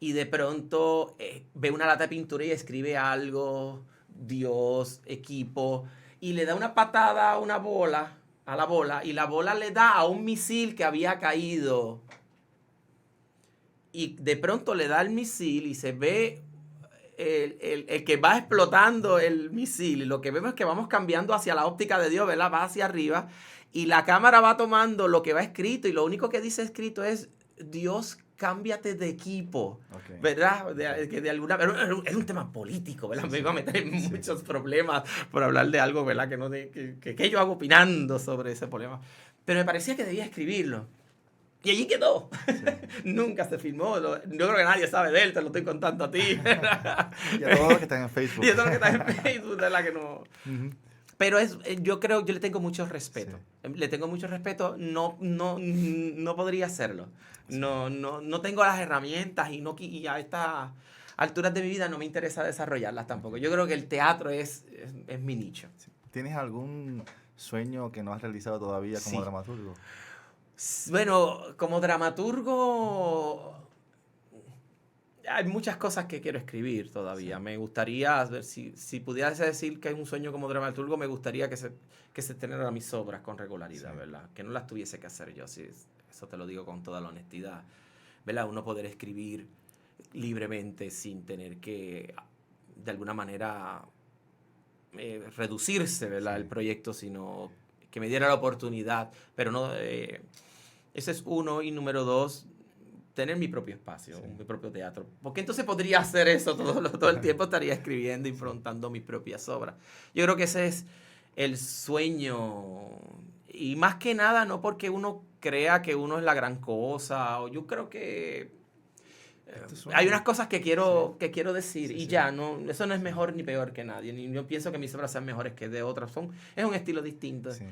Y de pronto ve una lata de pintura y escribe algo, Dios, equipo, y le da una patada a la bola, y la bola le da a un misil que había caído. Y de pronto le da el misil y se ve el que va explotando el misil. Y lo que vemos es que vamos cambiando hacia la óptica de Dios, ¿verdad? Va hacia arriba. Y la cámara va tomando lo que va escrito. Y lo único que dice escrito es, Dios, cámbiate de equipo, ¿verdad? Pero es un tema político, ¿verdad? Me iba a meter en muchos problemas por hablar de algo, ¿verdad? Que yo hago opinando sobre ese problema. Pero me parecía que debía escribirlo. Y allí quedó. Sí. Nunca se filmó. Yo creo que nadie sabe de él, te lo estoy contando a ti. Y a todos los que están en Facebook. Y a todos los que están en Facebook, ¿verdad? Que no... Pero yo le tengo mucho respeto. Sí. Le tengo mucho respeto. No podría hacerlo. Sí. No tengo las herramientas y a estas alturas de mi vida no me interesa desarrollarlas tampoco. Yo creo que el teatro es mi nicho. Sí. ¿Tienes algún sueño que no has realizado todavía como dramaturgo? Bueno, como dramaturgo hay muchas cosas que quiero escribir todavía. Sí. Me gustaría, ver si pudiese decir que hay un sueño como dramaturgo, me gustaría que se estrenaran mis obras con regularidad, sí. ¿Verdad? Que no las tuviese que hacer yo, sí, eso te lo digo con toda la honestidad, ¿verdad? Uno poder escribir libremente sin tener que, de alguna manera, reducirse, ¿verdad? Sí. El proyecto, sino que me diera la oportunidad, pero no... ese es uno, y número dos, tener mi propio espacio, sí. Mi propio teatro. Porque entonces podría hacer eso todo el tiempo, estaría escribiendo, improntando mis propias obras. Yo creo que ese es el sueño. Y más que nada, no porque uno crea que uno es la gran cosa. O yo creo que Hay unas cosas que quiero decir y ya, no, eso no es mejor ni peor que nadie. Ni yo pienso que mis obras sean mejores que de otras. Es un estilo distinto. Sí.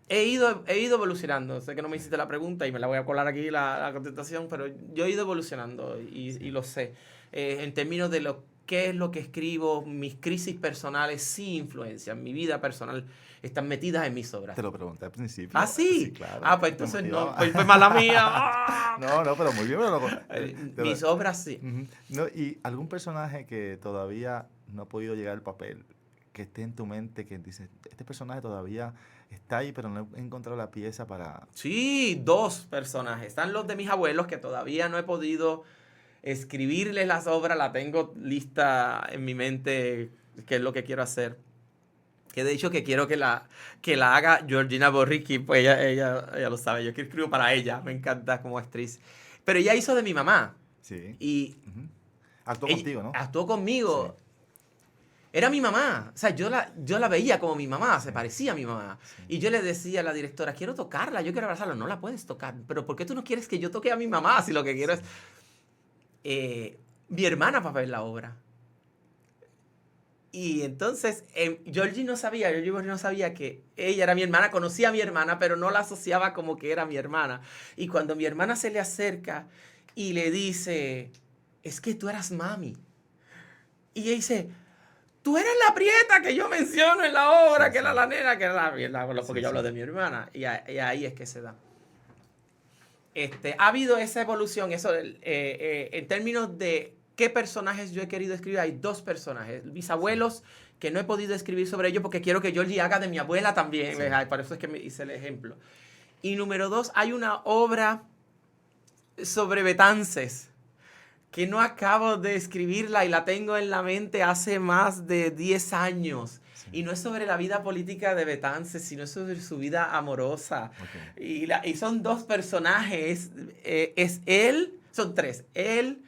He ido evolucionando. Sé que no me hiciste la pregunta y me la voy a colar aquí la contestación, pero yo he ido evolucionando y lo sé. En términos de qué es lo que escribo, mis crisis personales sí influencian. Mi vida personal están metidas en mis obras. Te lo pregunté al principio. ¿Ah, sí? Sí, claro. Ah, pues entonces no, pues fue mala mía. No, pero muy bien. Mis obras sí. No, ¿y algún personaje que todavía no ha podido llegar al papel, que esté en tu mente, que dices, este personaje todavía está ahí, pero no he encontrado la pieza para... Sí, 2 personajes. Están los de mis abuelos, que todavía no he podido escribirles las obras, la tengo lista en mi mente, qué es lo que quiero hacer. Que de hecho que quiero que la haga Georgina Borricki, pues ella lo sabe, yo que escribo para ella, me encanta como actriz. Pero ella hizo de mi mamá. Sí. Y actuó contigo, ¿no? Actuó conmigo. Sí. Era mi mamá. O sea, yo la veía como mi mamá, se parecía a mi mamá. Sí. Y yo le decía a la directora, quiero tocarla, yo quiero abrazarla. No la puedes tocar. Pero ¿por qué tú no quieres que yo toque a mi mamá si lo que quiero es... mi hermana va a ver la obra. Y entonces, Georgie no sabía que ella era mi hermana, conocía a mi hermana, pero no la asociaba como que era mi hermana. Y cuando mi hermana se le acerca y le dice, es que tú eras mami. Y ella dice, tú eres la prieta que yo menciono en la obra, que era la nena, que era porque yo hablo de mi hermana. Y ahí es que se da. Ha habido esa evolución, eso en términos de qué personajes yo he querido escribir. Hay 2 personajes, mis abuelos, que no he podido escribir sobre ellos porque quiero que Georgie haga de mi abuela también. Sí. Por eso es que me hice el ejemplo. Y número 2, hay una obra sobre Betances que no acabo de escribirla y la tengo en la mente hace más de 10 años. Sí. Y no es sobre la vida política de Betances, sino sobre su vida amorosa. Okay. Y son 2 personajes. Es él, son 3. Él,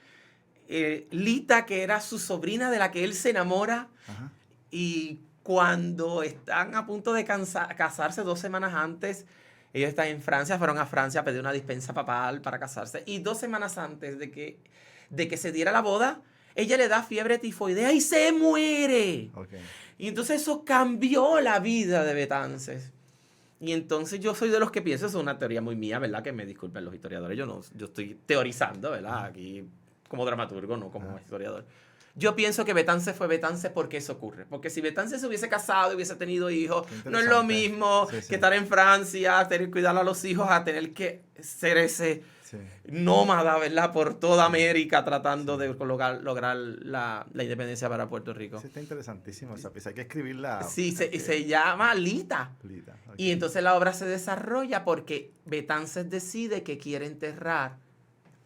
Lita, que era su sobrina de la que él se enamora. Ajá. Y cuando están a punto de casarse 2 semanas antes, ellos están en Francia, fueron a Francia a pedir una dispensa papal para casarse. Y 2 semanas antes de que se diera la boda, ella le da fiebre tifoidea y se muere. Okay. Y entonces eso cambió la vida de Betances. Y entonces yo soy de los que pienso, eso es una teoría muy mía, ¿verdad? Que me disculpen los historiadores, yo estoy teorizando, ¿verdad? Aquí como dramaturgo, no como historiador. Yo pienso que Betances fue Betances porque eso ocurre. Porque si Betances se hubiese casado y hubiese tenido hijos, no es lo mismo que estar en Francia, tener que cuidar a los hijos, a tener que ser ese nómada, ¿verdad? Por toda América tratando de lograr la independencia para Puerto Rico. Sí, está interesantísimo esa pieza. Hay que escribirla. Sí, se llama Lita. Okay. Y entonces la obra se desarrolla porque Betances decide que quiere enterrar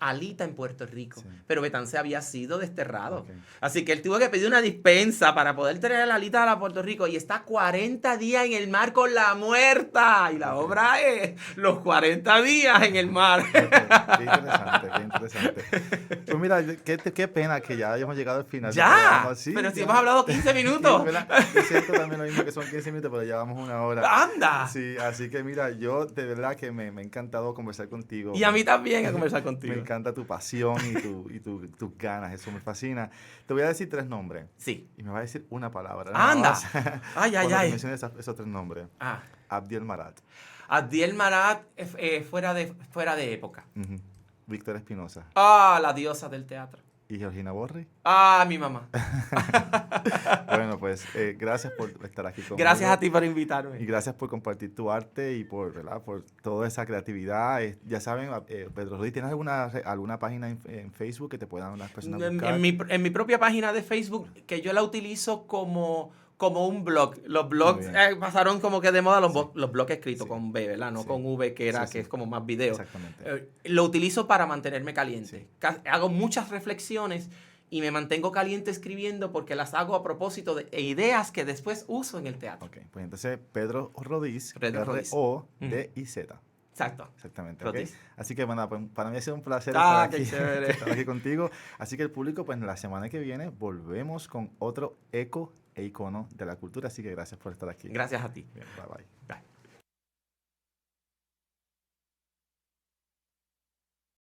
a Lita en Puerto Rico, pero Betances había sido desterrado. Okay. Así que él tuvo que pedir una dispensa para poder traer a Lita a Puerto Rico y está 40 días en el mar con la muerta. Y la obra es los 40 días en el mar. Qué interesante. Pues mira, qué pena que ya hayamos llegado al final. ¡Ya! Sí, pero si hemos hablado 15 minutos. Es cierto también lo mismo que son 15 minutos, pero llevamos 1 hora. ¡Anda! Sí, así que mira, yo de verdad que me ha encantado conversar contigo. Y a mí también conversar contigo. Me encanta tu pasión y tus ganas, eso me fascina. Te voy a decir 3 nombres. Sí. Y me vas a decir una palabra. ¡Anda! Ay. Cuando menciones esos 3 nombres. Abdiel Marat. Abdiel Marat, fuera de época. Víctor Espinosa. La diosa del teatro. ¿Y Georgina Borri? Mi mamá. Bueno, pues gracias por estar aquí conmigo. Gracias a ti por invitarme. Y gracias por compartir tu arte y por toda esa creatividad. Ya saben, Pedro Ruiz, ¿tienes alguna página en Facebook que te puedan las personas buscar? En mi propia página de Facebook, que yo la utilizo como un blog. Los blogs pasaron como que de moda los blogs escritos con B, ¿verdad? No con V, que es como más video. Exactamente. Lo utilizo para mantenerme caliente. Hago muchas reflexiones y me mantengo caliente escribiendo porque las hago a propósito de ideas que después uso en el teatro. Ok, pues entonces Pedro Rodiz, R-O-D-I-Z. Exacto. Exactamente. Okay. Así que bueno, pues, para mí ha sido un placer estar aquí contigo. Así que el público, pues la semana que viene volvemos con otro eco e icono de la cultura. Así que gracias por estar aquí. Gracias a ti. Bien, bye.